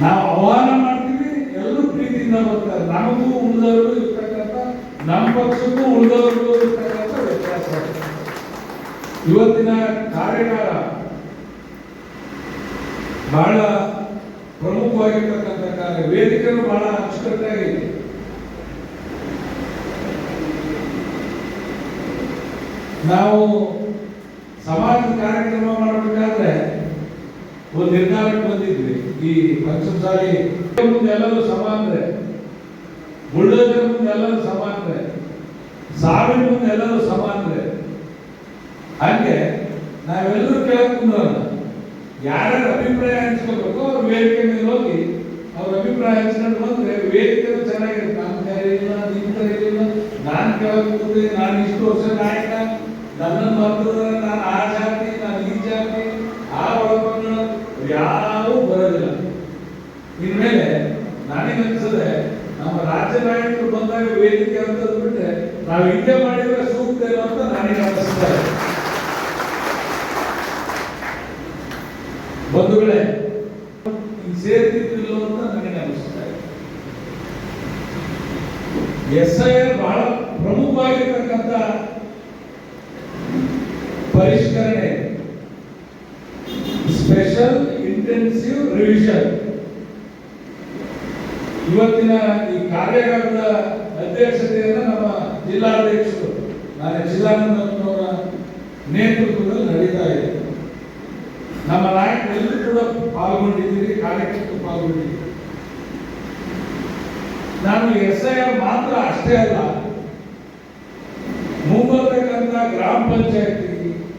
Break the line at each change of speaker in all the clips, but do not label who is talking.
ನಾವು ಆಹ್ವಾನ ಮಾಡ್ತೀವಿ, ಎಲ್ಲರೂ ಪ್ರೀತಿಯಿಂದ ಬರ್ತಾರೆ. ನಮಗೂ ಉಳಿದವರು ಇರ್ತಕ್ಕಂಥ, ನಮ್ಮ ಪಕ್ಷಕ್ಕೂ ಉಳಿದವರಿಗೂ ಇರ್ತಕ್ಕಂಥ ವ್ಯತ್ಯಾಸ. ಇವತ್ತಿನ ಕಾರ್ಯಾಗಾರ ಬಹಳ ಪ್ರಮುಖವಾಗಿರ್ತಕ್ಕಂಥ ಕಾರ್ಯ. ವೇದಿಕೆಯು ಬಹಳ ಅಚ್ಚುಕಟ್ಟಾಗಿದೆ. ನಾವು ಸಮಾಜದ ಕಾರ್ಯಕ್ರಮ ಮಾಡಬೇಕಾದ್ರೆ ಒಂದು ನಿರ್ಧಾರಕ್ಕೆ ಬಂದಿದ್ವಿ. ಈ ಪಂಚಮಸಾಲಿ ಮುಂದೆ ಎಲ್ಲರೂ ಸಮಾನರೇ, ಬುಲ್ಡೋಜರ್ ಮುಂದೆ ಎಲ್ಲರೂ ಸಮಾನರೇ, ಸಾವಿನ ಮುಂದೆ ಎಲ್ಲರೂ ಸಮಾನರೇ. ಹಾಗೆ ನಾವೆಲ್ಲರೂ ಕೇಳಕ್ ಕುಂದ್ರಲ್ಲ, ಯಾರ್ಯಾರು ಅಭಿಪ್ರಾಯ ಹಂಚ್ಕೋಬೇಕು ಅವ್ರ ವೇದಿಕೆ ಮೇಲೆ ಹೋಗಿ ಅವ್ರ ಅಭಿಪ್ರಾಯ ಹಂಚ್ಕೊಂಡು ಬಂದ್ರೆ ವೇದಿಕೆ ಚೆನ್ನಾಗಿರುತ್ತೆ. ನಾನು ಕರೀಲಿಲ್ಲ, ನಿಮ್ ಕರೀಲಿಲ್ಲ, ನಾನು ಕೇಳಕ್ ಕೂತ್ರೆ ನಾನು ಇಷ್ಟು ವರ್ಷ ನಾಯಕ, ನನ್ನನ್ನು ಬರ್ತದ, ನಾನು ಆ ಜಾತಿ, ನಾನು ಈ ಜಾತಿ, ಆ ಒಳಪಂಗಡ ಯಾರೂ ಬರೋದಿಲ್ಲ. ಇನ್ಮೇಲೆ ನನಗನ್ಸದೆ ನಮ್ಮ ರಾಜ್ಯ ನಾಯಕರು ಬಂದಾಗ ವೇದಿಕೆ ಅಂತ ಬಿಟ್ರೆ ನಾವು ಹಿಂದೆ ಮಾಡಿದ್ರೆ ಸೂಕ್ತ ಏನೋ ಅಂತ ನನಗೆ ಅನಿಸ್ತಾರೆ. ಬಂಧುಗಳೇ, ಸೇರ್ತಿದ್ದಿಲ್ಲ ಅಂತ ನನಗೆ ಅನಿಸ್ತಾ ಇದೆ. SIR ಬಹಳ ಪ್ರಮುಖವಾಗಿರ್ತಕ್ಕಂಥ ಪರಿಷ್ಕರಣೆ, ಸ್ಪೆಷಲ್ ಇಂಟೆನ್ಸಿವ್ ರಿವಿಷನ್. ಇವತ್ತಿನ ಈ ಕಾರ್ಯಾಗಾರದ ಅಧ್ಯಕ್ಷತೆಯನ್ನು ನಮ್ಮ ಜಿಲ್ಲಾಧ್ಯಕ್ಷರು ನಾನು ಚಿದಾನಂದನವರ ನೇತೃತ್ವದಲ್ಲಿ ನಡೀತಾ ಇದೆ. ನಮ್ಮ ನಾಯಕರೆಲ್ಲರೂ ಕೂಡ ಪಾಲ್ಗೊಂಡಿದ್ದೀರಿ, ಕಾರ್ಯಕ್ರಮಕ್ಕೆ ಪಾಲ್ಗೊಂಡಿದ್ದೀರಿ. ನಾನು SIR ಮಾತ್ರ ಅಷ್ಟೇ ಅಲ್ಲ, ಮುಂಬರ್ತಕ್ಕಂಥ ಗ್ರಾಮ ಪಂಚಾಯತಿ,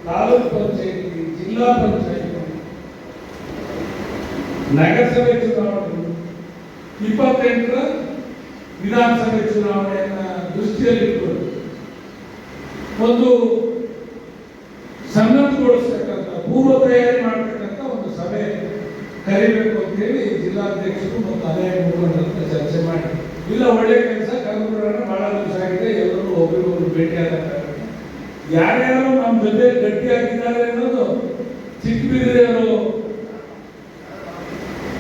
ತಾಲೂಕ್ ಪಂಚಾಯತಿ, ಜಿಲ್ಲಾ ಪಂಚಾಯತಿ, ನಗರಸಭೆ ಚುನಾವಣೆ, 28ರ ವಿಧಾನಸಭೆ ಚುನಾವಣೆಯನ್ನ ದೃಷ್ಟಿಯಲ್ಲಿಟ್ಟುಕೊಂಡು ಒಂದು ಸನ್ನದ್ಧಗೊಳಿಸ್ತಕ್ಕಂಥ, ಪೂರ್ವ ತಯಾರಿ ಮಾಡತಕ್ಕಂಥ ಒಂದು ಸಭೆ ಕರಿಬೇಕು ಅಂತ ಹೇಳಿ ಜಿಲ್ಲಾಧ್ಯಕ್ಷರು ಮತ್ತು ಅನೇಕ ಮುಖಂಡರ ಚರ್ಚೆ ಮಾಡಿ, ಇಲ್ಲ ಒಳ್ಳೆ ಕೆಲಸ ಕರ್ನಾಟಕ ಬಹಳ ದಿವಸ ಆಗಿದೆ, ಎಲ್ಲರೂ ಒಬ್ಬರಿಗೊಬ್ಬರು ಭೇಟಿಯಾದ ಯಾರ್ಯಾರು ನಮ್ಮ ಜೊತೆ ಗಟ್ಟಿಯಾಗಿದ್ದಾರೆ ಅನ್ನೋದು ಚಿಕ್ಕಬಿದಿರೆಯವರು,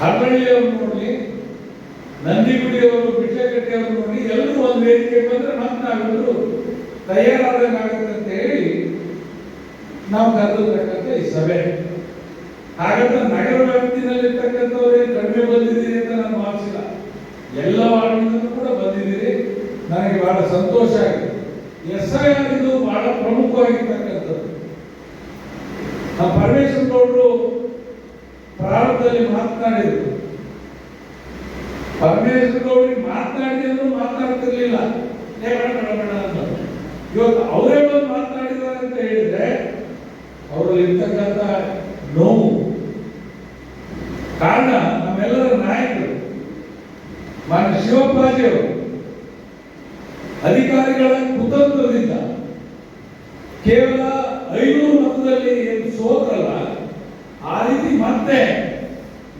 ಹರಳಿಯವರು ನೋಡ್ಲಿ, ನಂದಿಗುಡಿಯವರು, ಬಿಟ್ಲೆಕಟ್ಟೆಯವರು ನೋಡಿ, ಎಲ್ಲರೂ ಒಂದು ವೇದಿಕೆ ಬಂದ್ರೆ ಮತ್ತೆ ನಾವೆಲ್ಲರೂ ತಯಾರಾದಂಗಾಗುತ್ತೆ ಅಂತ ಹೇಳಿ ನಾವು ಕರೆದಿರ್ತಕ್ಕಂಥ ಈ ಸಭೆ. ಹಾಗಾದ್ರೆ ನಗರ ವ್ಯಾಪ್ತಿನಲ್ಲಿರ್ತಕ್ಕಂಥವ್ರೇ ಕಡಿಮೆ ಬಂದಿದ್ದೀರಿ ಅಂತ ನಾನು ಭಾವಿಸಿಲ್ಲ. ಎಲ್ಲ ವಾರ್ಡಿನಿಂದ ಕೂಡ ಬಂದಿದ್ದೀರಿ, ನನಗೆ ಬಹಳ ಸಂತೋಷ ಆಗಿದೆ. SIR ಇದು ಬಹಳ ಪ್ರಮುಖವಾಗಿರ್ತಕ್ಕಂಥದ್ದು. ನಮ್ಮ ಪರಮೇಶ್ವರ ಗೌಡರು ಪ್ರಾರಂಭದಲ್ಲಿ ಮಾತನಾಡಿದರು. ಪರಮೇಶ್ವರ ಗೌಡರಿಗೆ ಮಾತನಾಡಿದ್ರು ಮಾತನಾಡ್ತಿರ್ಲಿಲ್ಲ, ಇವತ್ತು ಅವರೇ ಬಂದು ಮಾತನಾಡಿದ್ದಾರೆ ಅಂತ ಹೇಳಿದ್ರೆ ಅವರಲ್ಲಿ ಇರ್ತಕ್ಕಂಥ ನೋವು ಕಾರಣ ನಮ್ಮೆಲ್ಲರ ನಾಯಕರು ಮಾನ್ಯ ಶಿವಪ್ಪಾಜಿಯವರು ಅಧಿಕಾರಿಗಳ ಕುತಂತ್ರದಿಂದ ಕೇವಲ 500 ಮತದಲ್ಲಿ ಸೋತ್ರಲ್ಲ, ಆ ರೀತಿ ಮತ್ತೆ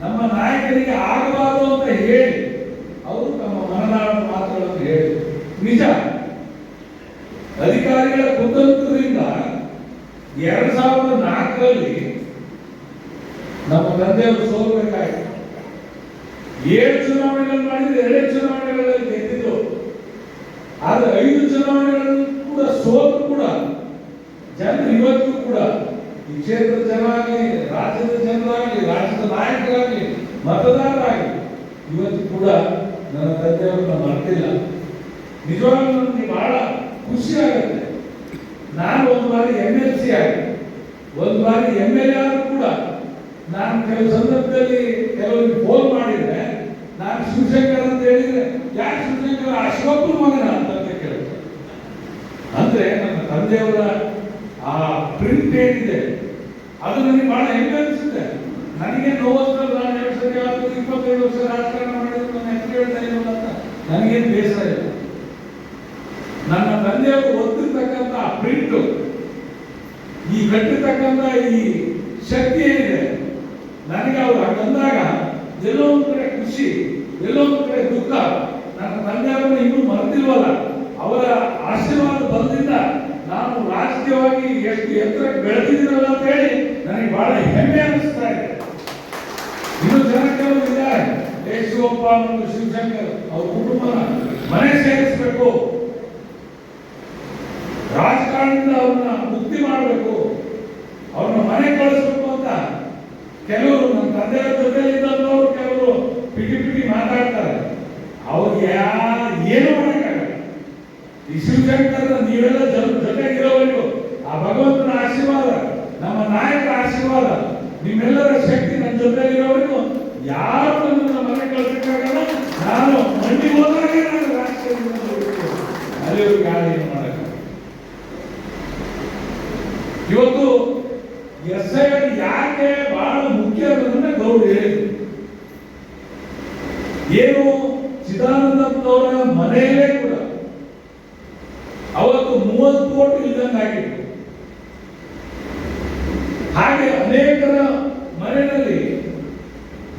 ನಮ್ಮ ನಾಯಕರಿಗೆ ಆಗಬಾರದು ಅಂತ ಹೇಳಿ ಅವರು ತಮ್ಮ ಮನದಾಳದ ಮಾತುಗಳನ್ನು ಹೇಳಿ, ನಿಜ ಅಧಿಕಾರಿಗಳ ಕುತಂತ್ರದಿಂದ 2004ರಲ್ಲಿ ನಮ್ಮ ತಂದೆಯವರು ಸೋಲ್ಬೇಕಾಯಿತು. 7 ಚುನಾವಣೆಗಳು ಮಾಡಿದ್ರೆ 2 ಚುನಾವಣೆಗಳಲ್ಲಿ ಗೆದ್ದಿದ್ದು. ಆದ್ರೆ 5 ಚುನಾವಣೆಗಳನ್ನು ಕೂಡ ಸೋತು ಕೂಡ ಜನರು ಇವತ್ತು ಕೂಡ ಈ ಕ್ಷೇತ್ರದ ಜನ ಆಗಲಿ, ರಾಜ್ಯದ ಜನರಾಗಲಿ, ರಾಜ್ಯದ ನಾಯಕರಾಗಲಿ, ಮತದಾರರಾಗಲಿ ಇವತ್ತು ಕೂಡ ನನ್ನ ತಂದೆಯವರನ್ನ ಮರ್ತಿಲ್ಲ. ನಿಜವಾಗ್ಲೂ ನನಗೆ ಬಹಳ ಖುಷಿ ಆಗುತ್ತೆ. ನಾನು ಒಂದು ಬಾರಿ MLC ಆಗಿ, ಒಂದು ಬಾರಿ MLA ಆದ್ರೂ ಕೂಡ ನಾನು ಕೆಲವು ಸಂದರ್ಭದಲ್ಲಿ ಕೆಲವರಿಗೆ ಫೋನ್ ಮಾಡಿದ್ರೆ ನಾನು ಶಿವಶಂಕರ್ ಅಂತ ಹೇಳಿದ್ರೆ, ಯಾಕೆ ಶಿವಶಂಕರ್ ಅಶೋಕನ ಮಗನ ಅಂತ ಕೇಳ್ತಾರೆ. ಅಂದ್ರೆ ನನ್ನ ತಂದೆಯವರ ಆ ಪ್ರಿಂಟ್ ಏನಿದೆ ಅದು ನನಗೆ ಬಹಳ ಹೆಮ್ಮೆ ಅನಿಸುತ್ತೆ. ನನಗೆ ನೋವಷ್ಟಲ್ಲ, ನಾನು 22 ವರ್ಷ ರಾಜಕಾರಣ ಮಾಡಿದ್ರು, ನನ್ನ ಹೆಸರು ಹೇಳ್ತಾ ಇಲ್ಲ ಅಂತ ನನಗೇನು ಬೇಸರ ಇಲ್ಲ. ನನ್ನ ತಂದೆಯವರು ಓದ್ತಿರ್ತಕ್ಕಂಥ ಪ್ರಿಂಟ್, ಈ ಕಟ್ಟಿರ್ತಕ್ಕಂಥ ಈ ಶಕ್ತಿ ಏನಿದೆ, ನನಗೆ ಅವರು ಹಾಗಂದಾಗ ಎಲ್ಲೋ ಒಂದು ಕಡೆ ಖುಷಿ, ಎಲ್ಲೋ ಒಂದು ಕಡೆ ದುಃಖ. ನನ್ನ ತಂದೆಯವರನ್ನ ಇನ್ನೂ ಮರೆತಿಲ್ವಲ್ಲ, ಅವರ ಆಶೀರ್ವಾದ ಬಲದಿಂದ ನಾನು ರಾಜಕೀಯವಾಗಿ ಎಷ್ಟು ಎತ್ತರಕ್ಕೆ ಬೆಳೆದಿದ್ದೀರಲ್ಲ ಅಂತ ಹೇಳಿ ನನಗೆ ಬಹಳ ಹೆಮ್ಮೆ ಅನಿಸ್ತಾ ಇದೆ. ಇನ್ನು ಜನ ಕೆಲವರು ಇದ್ದಾರೆ, ಶಿವಪ್ಪ ಮತ್ತು ಶಿವಶಂಕರ್ ಅವ್ರ ಕುಟುಂಬನ ಮನೆ ಸೇರಿಸಬೇಕು, ರಾಜಕಾರಣದಿಂದ ಅವ್ರನ್ನ ಮುಕ್ತಿ ಮಾಡಬೇಕು, ಅವ್ರನ್ನ ಮನೆ ಕಳಿಸ್ಬೇಕು ಅಂತ ಕೆಲವರು ನನ್ನ ತಂದೆಯ ಜೊತೆ ಇದ್ದವರು ಕೆಲವರು ಪಿಟಿ ಮಾತಾಡ್ತಾರೆ. ಅವ್ರಿಗೆ ಏನು ಮಾಡಕ್ಕಾಗಲ್ಲ. ಈ ಶಿವಶಂಕರ್ ನೀವೆಲ್ಲ ಜೊತೆಗಿರೋವರೆಗೂ ಆ ಭಗವಂತನ ಆಶೀರ್ವಾದ, ನಮ್ಮ ನಾಯಕರ ಆಶೀರ್ವಾದ, ನಿಮ್ಮೆಲ್ಲರ ಶಕ್ತಿ ನನ್ನ ಜೊತೆಗಿರೋವರೆಗೂ ಯಾರು ನನ್ನ ಮನೆ ಕಳಿಸಕ್ಕಾಗಲ್ಲ. ನಾನು ಮಂಡಿ ಹೋದಾಗೆ ನಾನು ರಾಜಕೀಯದಿಂದ ಅಲ್ಲಿವರೆಗೆ ಯಾರು ಏನು ಮಾಡಕ್ಕ. ಇವತ್ತು SIR ಯಾಕೆ ಬಹಳ ಮುಖ್ಯ ಅನ್ನೋದನ್ನ ಗೌಡ್ರು ಹೇಳಿದ್ರು. ಏನು ಚಿದಾನಂದಪ್ಪನವರ ಮನೆಯಲ್ಲೇ ಕೂಡ ಅವತ್ತು 30 ಕೋಟಿ ಇಲ್ದಂಗಾಗಿತ್ತು. ಹಾಗೆ ಅನೇಕರ ಮನೆಯಲ್ಲಿ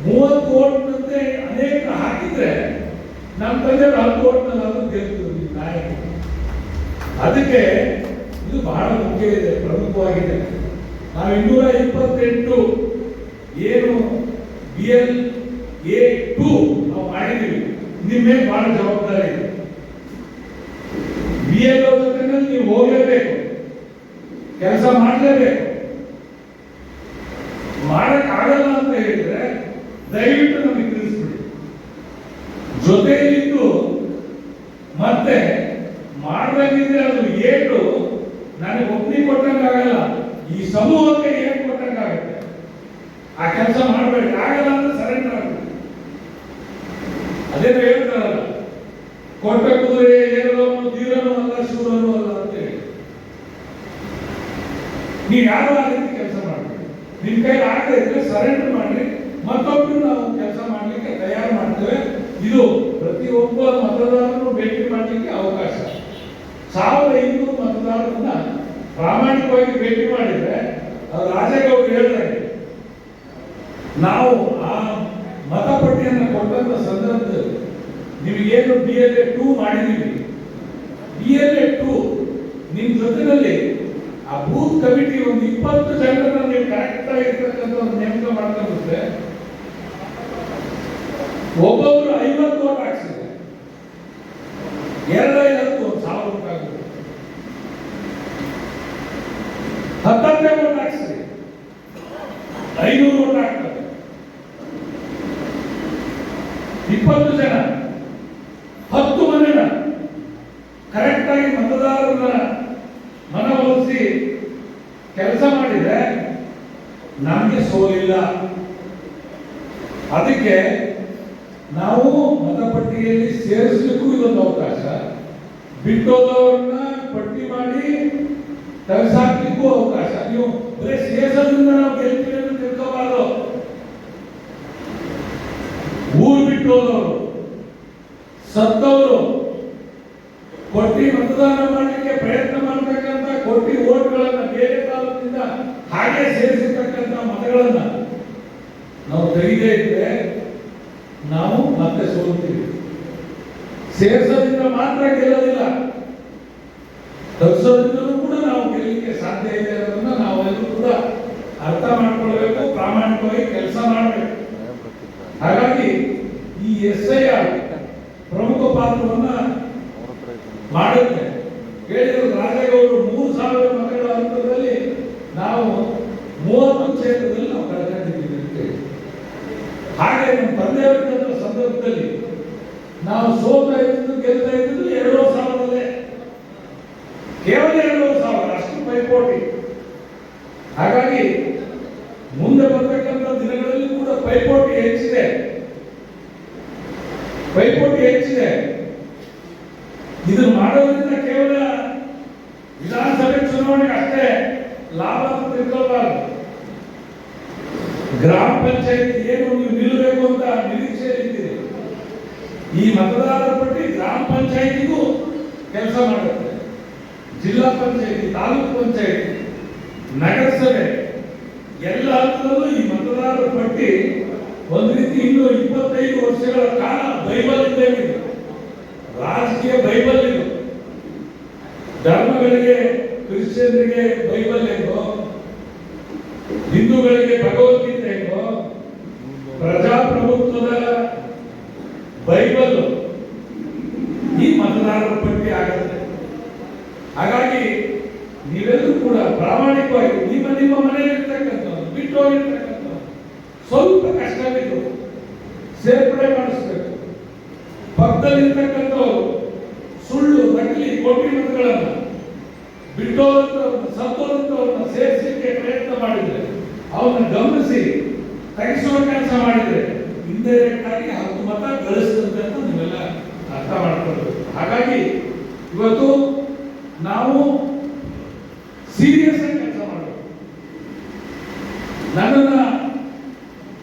30 ಕೋಟಿನಂತೆ ಅನೇಕ ಹಾಕಿದ್ರೆ ನಮ್ಮ ತಂದೆಯವರು 10 ಕೋಟಿನಲ್ಲಿ ಅದು ಗೆಲ್ತಿದ್ರು ನಾಯಕ. ಅದಕ್ಕೆ ಇದು ಬಹಳ ಮುಖ್ಯ ಇದೆ, ಪ್ರಮುಖವಾಗಿದೆ. ನಾವು 228 ಏನು BLA2 ನಾವು ಮಾಡಿದ್ದೀವಿ. ನಿಮ್ಮ ಮೇಲೆ ಬಹಳ ಜವಾಬ್ದಾರಿ ಇದೆ. BLO ಜೊತೆನಲ್ಲಿ ನೀವು ಹೋಗಲೇಬೇಕು, ಕೆಲಸ ಮಾಡಲೇಬೇಕು. ಮಾಡಕ್ ಆಗಲ್ಲ ಅಂತ ಹೇಳಿದ್ರೆ ದಯವಿಟ್ಟು ನಮಗೆ ತಿಳಿಸ್ಬಿಡಿ. ಜೊತೆಯಲ್ಲಿದ್ದು ಮತ್ತೆ ಮಾಡಬೇಕಿದ್ರೆ ಅದು ಏಟು ನನಗೆ ಒಪ್ಪಿಗೆ ಕೊಟ್ಟಂಗಾಗಲ್ಲ, ಈ ಸಮೂಹಕ್ಕೆ ಏನ್ ಕೊಟ್ಟಂಗಾಗುತ್ತೆ. ಆ ಕೆಲಸ ಮಾಡಬೇಡಿ, ಆಗಲ್ಲ ಅಂದ್ರೆ ಸರೆಂಡರ್ ಆಗಬೇಕು. ಅದೇನು ಹೇಳ್ತಾರಲ್ಲ, ಕೊಟ್ಟ ಕುದುರೆ ಏರಲವನು ಧೀರನೂ ಅಲ್ಲ ಶೂರನೂ ಅಲ್ಲ ಅಂತ ಹೇಳಿ. ನೀವು ಯಾರು ಆ ರೀತಿ ಕೆಲಸ ಮಾಡಬೇಡಿ. ನಿಮ್ ಕೈ ಆಗದೆ ಇದ್ರೆ ಸರೆಂಡರ್ ಮಾಡಿ, ಮತ್ತೊಬ್ಬರು ನಾವು ಕೆಲಸ ಮಾಡಲಿಕ್ಕೆ ತಯಾರು ಮಾಡ್ತೇವೆ. ಇದು ಪ್ರತಿಯೊಬ್ಬ ಮತದಾರರು ಭೇಟಿ ಮಾಡಲಿಕ್ಕೆ ಅವಕಾಶ. 1500 ಮತದಾರರನ್ನ ಪ್ರಾಮಾಣಿಕವಾಗಿ ಭೇಟಿ ಮಾಡಿದ್ರೆ ಅದು ರಾಜೇಗೌಡರು ಹೇಳಿದಂಗೆ ನಾವು ಆ ಮತಪಟ್ಟಿಯನ್ನು ಕೊಟ್ಟಂತ ಸಂದರ್ಭದಲ್ಲಿ ನಿಮಗೇನು BLA2 ಮಾಡಿದೀವಿ, BLA2 ನಿಮ್ ಜೊತೆನಲ್ಲಿ ಆ ಬೂತ್ ಕಮಿಟಿ ಒಂದು 20 ಜನರನ್ನ ನೀವು ಕರೆಕ್ಟ್ ಆಗಿರ್ತಕ್ಕಂಥ ಒಂದು ನೇಮಕ ಮಾಡ್ಕೊಂಡ್ರೆ ಒಬ್ಬೊಬ್ರು 50 ವೋಟ್ ಹಾಕ್ಸಿದ್ರೆ 250 1000 ವೋಟ್ ಆಗುತ್ತೆ. 10 ವೋಟ್ ಹಾಕ್ಸಿದ್ರೆ 500 ವೋಟ್ ಆಗ್ತದೆ. 20 ಜನ 10 ಮನೆನ ಕರೆಕ್ಟ್ ಆಗಿ ಮತದಾರರನ್ನ ಮನವೊಲಿಸಿ ಕೆಲಸ ಮಾಡಿದ್ರೆ ನಮಗೆ ಸೋಲಿಲ್ಲ. ಅದಕ್ಕೆ ನಾವು ಮತಪಟ್ಟಿಯಲ್ಲಿ ಸೇರಿಸಲಿಕ್ಕೂ ಇದೊಂದು ಅವಕಾಶ, ಬಿಟ್ಟೋದವ್ರನ್ನ ಪಟ್ಟಿ ಮಾಡಿ ತೆಗೆಸಾಕ್ಲಿಕ್ಕೂ ಅವಕಾಶ. ನೀವು ಬರೀ ಸೇರಿಸೋದ್ರಿಂದ ನಾವು ಗೆಲ್ತೀವಿ ಅಂತ ತಿಳ್ಕೋಬಾರ್ದು. ಊರು ಬಿಟ್ಟೋದವರು, ಸತ್ತವರು, ಕೊಟ್ಟಿ ಮತದಾನ ಮಾಡಲಿಕ್ಕೆ ಪ್ರಯತ್ನ ಮಾಡತಕ್ಕಂಥ ಕೊಟ್ಟಿ ಓಟ್ಗಳನ್ನ ಬೇರೆ ತಾಲೂಕಿನಿಂದ ಹಾಗೆ ಸೇರಿಸಿರ್ತಕ್ಕಂಥ ಮತಗಳನ್ನ ನಾವು ತೆಗೆದೇ ಇದ್ರೆ ನಾವು ಮತ್ತೆ ಸೋಲ್ತೀವಿ. ಸೇರಿಸೋದ್ರಿಂದ ಮಾತ್ರ ಗೆಲ್ಲೋದಿಲ್ಲ, ತಗ್ಸೋದ್ರಿಂದಲೂ ಕೂಡ ನಾವು ಗೆಲ್ಲಲಿಕ್ಕೆ ಸಾಧ್ಯ ಇದೆ ಅನ್ನೋದನ್ನ ನಾವೆಲ್ಲರೂ ಕೂಡ ಅರ್ಥ ಮಾಡ್ಕೊಳ್ಬೇಕು, ಪ್ರಾಮಾಣಿಕವಾಗಿ ಕೆಲಸ ಮಾಡಬೇಕು. ಹಾಗಾಗಿ ಈ SIR ಪ್ರಮುಖ ಪಾತ್ರವನ್ನ ಮಾಡುತ್ತೆ. ಹೇಳಿದ್ರು ರಾಜೇಗೌಡರು 3000 ಮತಗಳ ಅಂತರದಲ್ಲಿ ನಾವು 30 ಕ್ಷೇತ್ರದಲ್ಲಿ ನಾವು ಕಳ್ಕೊಂಡಿದ್ದೀವಿ ಅಂತ ಹೇಳಿ. ಹಾಗೆ ನಮ್ಮ ತಂದೆಯವರಿದ್ದ ಸಂದರ್ಭದಲ್ಲಿ ನಾವು ಸೋಲ್ತಾ ಇದ್ದು ಗೆಲ್ತಾ ಇದ್ದು 2000 ಕೇವಲ 2000 ಅಷ್ಟು ಪೈಪೋಟಿ. ಹಾಗಾಗಿ ಮುಂದೆ ಬರ್ತಕ್ಕಂಥ ದಿನಗಳಲ್ಲಿ ಕೂಡ ಪೈಪೋಟಿ ಹೆಚ್ಚಿದೆ. ಇದನ್ನು ಮಾಡೋದ್ರಿಂದ ಕೇವಲ ವಿಧಾನಸಭೆ ಚುನಾವಣೆ ಅಷ್ಟೇ ಲಾಭ ಅಂತ ತಿಳ್ಕೊಳ್ಬಾರ್ದು. ಗ್ರಾಮ ಪಂಚಾಯತ್ ಏನು ನೀವು ನಿಲ್ಲಬೇಕು ಅಂತ ನಿರೀಕ್ಷೆಯಲ್ಲಿದ್ದೀರಿ, ಈ ಮತದಾರರ ಪಟ್ಟಿ ಗ್ರಾಮ ಪಂಚಾಯತಿಗೂ ಕೆಲಸ ಮಾಡುತ್ತೆ. ಜಿಲ್ಲಾ ಪಂಚಾಯತಿ, ತಾಲೂಕು ಪಂಚಾಯತಿ, ನಗರಸಭೆ ಎಲ್ಲ ಹಂತದಲ್ಲೂ ಈ ಮತದಾರರ ಪಟ್ಟಿ ಒಂದು ರೀತಿ ಇನ್ನು 25 ವರ್ಷಗಳ ಕಾಲ ಬೈಬಲ್ ಇದ್ದಂಗೆ, ರಾಜಕೀಯ ಬೈಬಲ್ ಇದು. ಧರ್ಮಗಳಿಗೆ ಕ್ರಿಶ್ಚಿಯನ್ರಿಗೆ ಬೈಬಲ್ ಹೆಂಗೋ, ಹಿಂದೂಗಳಿಗೆ ಭಗವದ್ಗೀತೆ ಹೆಂಗೋ, ಪ್ರಜಾಪ್ರಭುತ್ವದ ಬೈಬಲ್ ಈ ಮತದಾರರ ಪಟ್ಟಿ ಆಗುತ್ತೆ. ಹಾಗಾಗಿ ನೀವೆಲ್ಲರೂ ಕೂಡ ಪ್ರಾಮಾಣಿಕವಾಗಿ ನಿಮ್ಮ ಮನೆಯಲ್ಲಿರ್ತಕ್ಕಂಥವ್ರು ಬಿಟ್ಟು ಹೋಗಿರ್ತಕ್ಕಂಥವ್ರು ಸ್ವಲ್ಪ ಕಷ್ಟವಿದ್ದು ಸೇರ್ಪಡೆ ಮಾಡಿಸ್ಬೇಕು. ಪಕ್ಕದಲ್ಲಿರ್ತಕ್ಕಂಥವ್ರು ಸುಳ್ಳು ನಕಲಿ ಕೋಟಿ ಮತಗಳನ್ನು ಬಿಟ್ಟೋದಂತವ್ರನ್ನ ಸತ್ತೋದಂತವ್ರನ್ನ ಸೇರಿಸಲಿಕ್ಕೆ ಪ್ರಯತ್ನ ಮಾಡಿದ್ರೆ, ಅವನ್ನ ಗಮನಿಸಿ ತೆಗೆಸುವ ಕೆಲಸ ಮಾಡಿದ್ರೆ ಇಂಡೈರೆಕ್ಟ್ ಆಗಿ 10 ಮತ ಗಳಿಸ್ತಂತೆ ಅಂತ ನೀವೆಲ್ಲ ಅರ್ಥ ಮಾಡ್ಕೊಳ್ಬೇಕು. ಹಾಗಾಗಿ ಇವತ್ತು ನಾವು ಸೀರಿಯಸ್ ಆಗಿ ಕೆಲಸ ಮಾಡಬೇಕು. ನನ್ನನ್ನ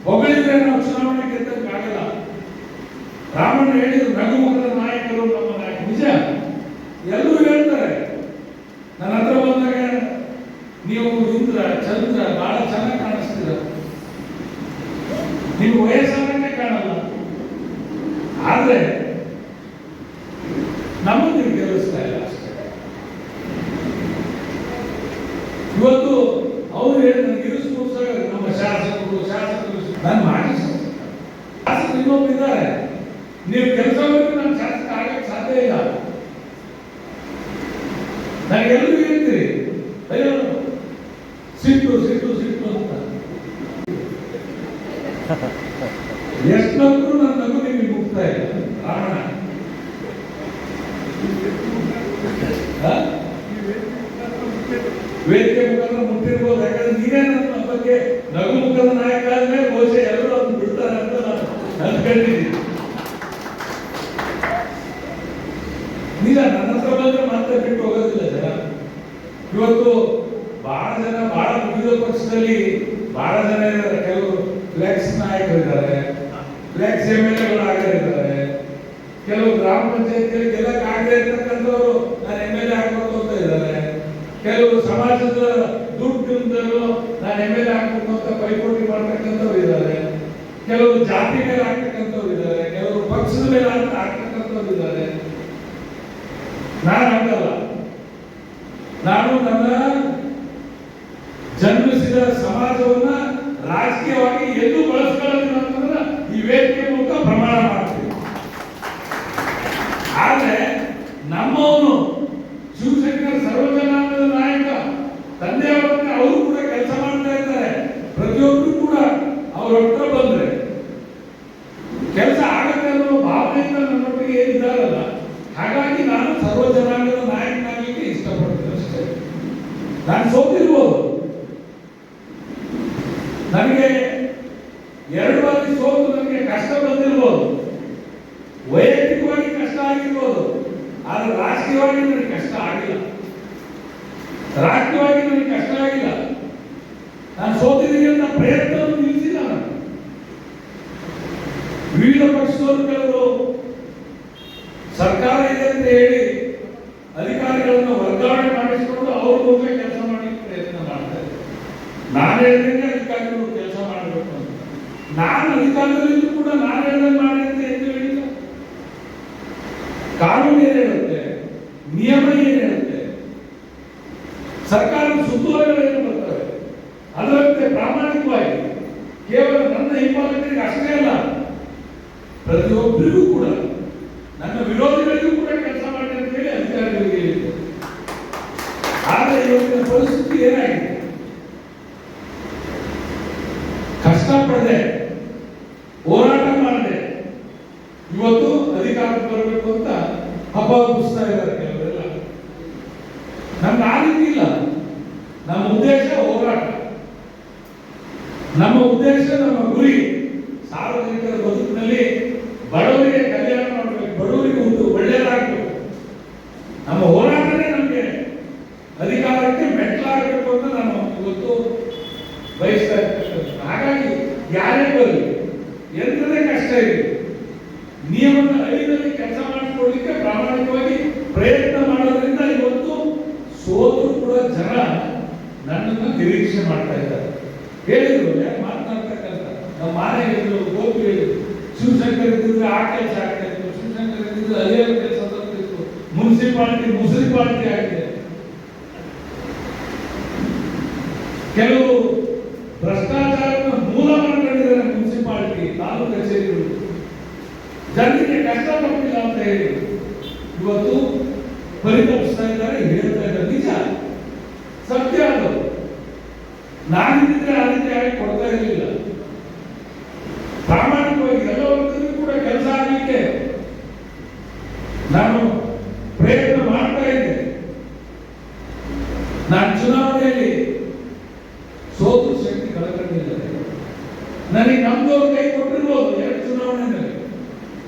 ಹೊಗಳಿದ್ರೆ ನಾವು ಚುನಾವಣೆ ಗೆದ್ದಕ್ಕಾಗಲ್ಲ. ರಾಮಣ್ಣ ಹೇಳಿದ್ರು ನಗುಮುಖದ ನಾಯಕರು ನಮ್ಮ ನಾಯಕ. ನಿಜ, ಎಲ್ಲರೂ ಹೇಳ್ತಾರೆ. ನನ್ನ ಹತ್ರ ಬಂದಾಗ ನೀವು ಇಂದ್ರ ಚಂದ್ರ ಬಹಳ ಚೆನ್ನಾಗಿ ಕಾಣಿಸ್ತೀರ, ನೀವು ವಯಸ್ಸಾಗಂಗೆ ಕಾಣಲ್ಲ, ಆದ್ರೆ ನಮ್ಮನ್ನು ನೀವು ಗೆಲ್ಲಿಸ್ತಾ ಇಲ್ಲ ಅಷ್ಟೇ. ಇವತ್ತು ಅವ್ರು ಹೇಳಿ ನನಗೆ ಇರಿಸ್ಕೊಡ್ಸಾಗ ನಮ್ಮ ಶಾಸಕರು ನನ್ನ ಮಾಜಿ ಶಾಸಕರು ಇನ್ನೊಬ್ಬಿದ್ದಾರೆ, ನೀವು ಕೆಲಸ ಹೋಗಿ ನಾನು ಶಾಸಕ ಆಗಕ್ಕೆ ಸಾಧ್ಯ ಇಲ್ಲ. ನನಗೆಲ್ಲರೂ ಹೇಳ್ತೀರಿ ಅಯ್ಯೋ ಸಿಟ್ಟು ಸಿಟ್ಟು ಸಿಟ್ಟು ಅಂತ. ಎಷ್ಟಂದ್ರೂ ನನ್ನ ನಗು ನಿಮಗೆ ಮುಗ್ತಾ ಇಲ್ಲ. ರಾವಣ ವೇದಿಕೆ ಮುಖಾಂತರ ಮುಟ್ಟಿರ್ಬೋದು. ಯಾಕಂದ್ರೆ ನೀವೇ ನನ್ನ ಬಗ್ಗೆ ನಗು ಮುಖದ ನಾಯಕ ಆದ್ಮೇಲೆ ಬಹುಶಃ ಎಲ್ಲರೂ ಅದನ್ನು ಬಿಡ್ತಾರೆ ಅಂತ ನಾನು ಅಂದ್ಕೊಂಡಿದ್ದೀನಿ. ನಿಜ, ನನ್ನ ಹತ್ರ ಬಂದ್ರೆ ಮತ್ತೆ ಬಿಟ್ಟು ಹೋಗೋದಿಲ್ಲ ಜನ. ಇವತ್ತು ಬಹಳ ಜನ ವಿವಿಧ ಪಕ್ಷದಲ್ಲಿ ಬಹಳ ಜನ ಇದ್ದಾರೆ. ಕೆಲವರು ಫ್ಲೆಕ್ಸ್ ನಾಯಕರಿದ್ದಾರೆ, ಫ್ಲೆಕ್ಸ್ MLA ಆಗಿದ್ದಾರೆ, ಕೆಲವು ಗ್ರಾಮ ಪಂಚಾಯತಿಯಲ್ಲಿ ಗೆಲ್ಲಕ್ಕೆ ಆಗದೆ ಇರ್ತಕ್ಕಂಥವ್ರು ನಾನು MLA ಆಗ್ಬೇಕು ಅಂತ ಇದ್ದಾರೆ, ಕೆಲವರು ಸಮಾಜದ ದುಡ್ಡು ನಾನು MLA ಆಗ್ಬೇಕು ಅಂತ ಪೈಪೋಟಿ ಮಾಡ್ತಕ್ಕಂಥವ್ರು ಇದ್ದಾರೆ, ಕೆಲವರು ಜಾತಿ ಮೇಲೆ ಆಗ್ತಕ್ಕಂಥವ್ರು ಇದ್ದಾರೆ, ಕೆಲವರು ಪಕ್ಷದ ಮೇಲೆ ಆಗ್ತಕ್ಕಂಥವ್ರು ಇದ್ದಾರೆ. ನಾನು ಆಗಲ್ಲ. ನಾನು ನನ್ನ ಜನ್ಮಿಸಿದ ಸಮಾಜವನ್ನ ರಾಜಕೀಯವಾಗಿ ಎಲ್ಲೂ ಬಳಸ್ಕೊಳ್ಳೋದಿಲ್ಲ ಅಂತಂದ್ರೆ ಈ ವೇದಿಕೆ ಮೂಲಕ ಪ್ರಮಾಣ ಮಾಡ್ತೀವಿ. ಆದ್ರೆ ನಮ್ಮವನು ಶಿವಶಂಕರ್ ಸರ್ವಜನಾಂಗದ ನಾಯಕ ತಂದೆಯವರನ್ನ ಅವರು ಕೂಡ ಕೆಲಸ ಮಾಡ್ತಾ ಇದ್ದಾರೆ. ಪ್ರತಿಯೊಬ್ಬರು ಕೂಡ ಅವ್ರ ಹತ್ರ ಬಂದ್ರೆ ಕೆಲಸ ಆಗತ್ತೆ ಅನ್ನೋ ಭಾವನೆಯಿಂದ ನನ್ನೊಟ್ಟಿಗೆ ಏನಿದ್ದಾರಲ್ಲ. ಹಾಗಾಗಿ ನಾನು ಸರ್ವಜನಾಂಗದ ನಾಯಕನಾಗಲಿಕ್ಕೆ ಇಷ್ಟಪಡ್ತೀನಿ ಅಷ್ಟೇ. ನಾನು ಸೋತಿರ್ಬೋದು, ನನಗೆ 2 ಬಾರಿ ಸೋತು ನನಗೆ ಕಷ್ಟ ಬಂದಿರ್ಬೋದು, ವೈಯಕ್ತಿಕವಾಗಿ ಕಷ್ಟ ಆಗಿರ್ಬೋದು, ಆದ್ರೆ ರಾಜಕೀಯವಾಗಿ ನನಗೆ ಕಷ್ಟ ಆಗಿಲ್ಲ. ರಾಜಕೀಯವಾಗಿ ನನಗೆ ಕಷ್ಟ ಆಗಿಲ್ಲ. ನಾನು ಸೋತಿದ್ದೀನಿ ಅಂತ ಪ್ರಯತ್ನವನ್ನು ನಿಲ್ಲಿಸಿಲ್ಲ. ನಾನು ವಿವಿಧ ಪಕ್ಷದವರು ಕೆಲವರು ಸರ್ಕಾರ ಇದೆ ಅಂತ ಹೇಳಿ ಅಧಿಕಾರಿಗಳನ್ನು ವರ್ಗಾವಣೆ ಮಾಡಿಸಿಕೊಂಡು ಅವ್ರ ಮುಂದೆ ಕೆಲಸ ಮಾಡಲಿಕ್ಕೆ ಪ್ರಯತ್ನ ಮಾಡ್ತಾರೆ. ನಾನು ಹೇಳಿದಂಗೆ ಅಧಿಕಾರಿಗಳು ಕೆಲಸ ಮಾಡಬೇಕು ಅಂತ. ನಾನು ಅಧಿಕಾರದಲ್ಲಿದ್ದು ಕೂಡ ನಾನು ಹೇಳಿದಂಗೆ ಮಾಡಿ ಅಂತ ಎಂದು ಹೇಳಿಲ್ಲ. ಕಾನೂನು ಏನ್ ಹೇಳುತ್ತೆ, ನಿಯಮ ಏನ್ ಹೇಳುತ್ತೆ, ಸರ್ಕಾರದ ಸುತ್ತೋಲೆಗಳು ಏನು ಬರ್ತವೆ, ಅದರಂತೆ ಪ್ರಾಮಾಣಿಕವಾಗಿ ಕೇವಲ ನನ್ನ ಹಿಂಬಾಲಕರಿಗೆ ಅಷ್ಟೇ ಅಲ್ಲ, ಪ್ರತಿಯೊಬ್ಬರಿಗೂ ಕೂಡ ನನ್ನ ವಿರೋಧಿಗಳಿಗೂ ಕೂಡ ಕೆಲಸ ಮಾಡಿ ಅಂತ ಹೇಳಿ ಅಧಿಕಾರಿಗಳಿಗೆ ಹೇಳಿದ್ದೆ. ಆದರೆ ಇವತ್ತಿನ ಪರಿಸ್ಥಿತಿ ಏನಾಗಿದೆ, ಕಷ್ಟಪಡದೆ ಹೋರಾಟ ಮಾಡದೆ ಇವತ್ತು ಅಧಿಕಾರಕ್ಕೆ ಬರಬೇಕು ಅಂತ ಹಬ್ಬ ಹುಟ್ಟಿಸ್ತಾ ಇದ್ದಾರೆ ಕೆಲವರೆಲ್ಲ. ನಮ್ಗೆ ಆ ರೀತಿ ಇಲ್ಲ. ನಮ್ಮ ಉದ್ದೇಶ ಹೋರಾಟ, ನಮ್ಮ ಉದ್ದೇಶ, ನಮ್ಮ ಗುರಿ ಸಾರ್ವಜನಿಕರ ಬದುಕಿನಲ್ಲಿ ಬಡವರಿಗೆ ಕಲ್ಯಾಣ ಮಾಡಬೇಕು, ಬಡವರಿಗೆ ಒಳ್ಳೆಯದಾಗಬೇಕು. ನಮ್ಮ ಹೋರಾಟನೇ ನಮಗೆ ಅಧಿಕಾರಕ್ಕೆ ಮೆಟ್ಟಲಾಗಬೇಕು ಅಂತ ನಾನು ಇವತ್ತು ಬಯಸ್ತಾ ಇರ್ತಕ್ಕಂಥ. ಹಾಗಾಗಿ ಯಾರೇ ಬರಲಿ, ಎಂಥದೇ ಕಷ್ಟ ಇರಲಿ, ನಿಯಮದ ಅಡಿಯಲ್ಲಿ ಕೆಲಸ ಮಾಡಿಕೊಳ್ಳಿಕ್ಕೆ ಪ್ರಾಮಾಣಿಕವಾಗಿ ಪ್ರಯತ್ನ ಮಾಡೋದ್ರಿಂದ ಇವತ್ತು ಸೋತು ಕೂಡ ಜನ ನನ್ನನ್ನು ನಿರೀಕ್ಷೆ ಮಾಡ್ತಾ ಇದ್ದಾರೆ. ಹೇಳಿದ್ರು ಯಾಕೆ ಮಾತನಾಡ್ತಕ್ಕಂಥ ನಮ್ಮ ಮಾನೆ ಹೇಳಿದ್ರು, ಗೋಪಿ ಹೇಳಿದ್ರು, ಶಿವಶಂಕರ್ ಇದ್ದಿದ್ರೆ ಆ ಕೆಲಸ ಆಗ್ತಾ ಇತ್ತು, ಶಿವಶಂಕರ್ ಇದ್ದಿದ್ರೆ ಅದೇ ಕೆಲಸ ತಪ್ಪಿತ್ತು, ಮುನ್ಸಿಪಾಲಿಟಿ ಆಗಿದೆ. ಕೆಲವು ಭ್ರಷ್ಟಾಚಾರದ ಮೂಲ ಮಾಡ್ಕೊಂಡಿದ್ದಾರೆ ಮುನ್ಸಿಪಾಲಿಟಿ, ತಾಲೂಕು ಕಚೇರಿಗಳು. ಜನರಿಗೆ ಕಷ್ಟ ತಪ್ಪಿಲ್ಲ ಅಂತ ಹೇಳಿ ಇವತ್ತು ಪರಿತಪಿಸ್ತಾ ಇದ್ದಾರೆ, ಹೇಳ್ತಾ ಇದ್ದಾರೆ. ನಿಜ, ಸತ್ಯ ಅದು. ನಾನಿದ್ರೆ ಆ ರೀತಿ ಆಗಿ ಕೊಡ್ತಾ ಇರಲಿಲ್ಲ. ಪ್ರಾಮಾಣಿಕವಾಗಿ ಎಲ್ಲ ವರ್ಗದಲ್ಲೂ ಕೂಡ ಕೆಲಸ ಆಗಲಿಕ್ಕೆ ನಾನು ಪ್ರಯತ್ನ ಮಾಡ್ತಾ ಇದ್ದೆ. ನಾನು ಚುನಾವಣೆಯಲ್ಲಿ ಸೋತು ಶಕ್ತಿ ಕಳ್ಕೊಂಡಿದ್ದಾರೆ. ನನಗೆ ನಮ್ದವ್ರು ಕೈ ಕೊಟ್ಟಿರ್ಬೋದು 2 ಚುನಾವಣೆಯಲ್ಲಿ.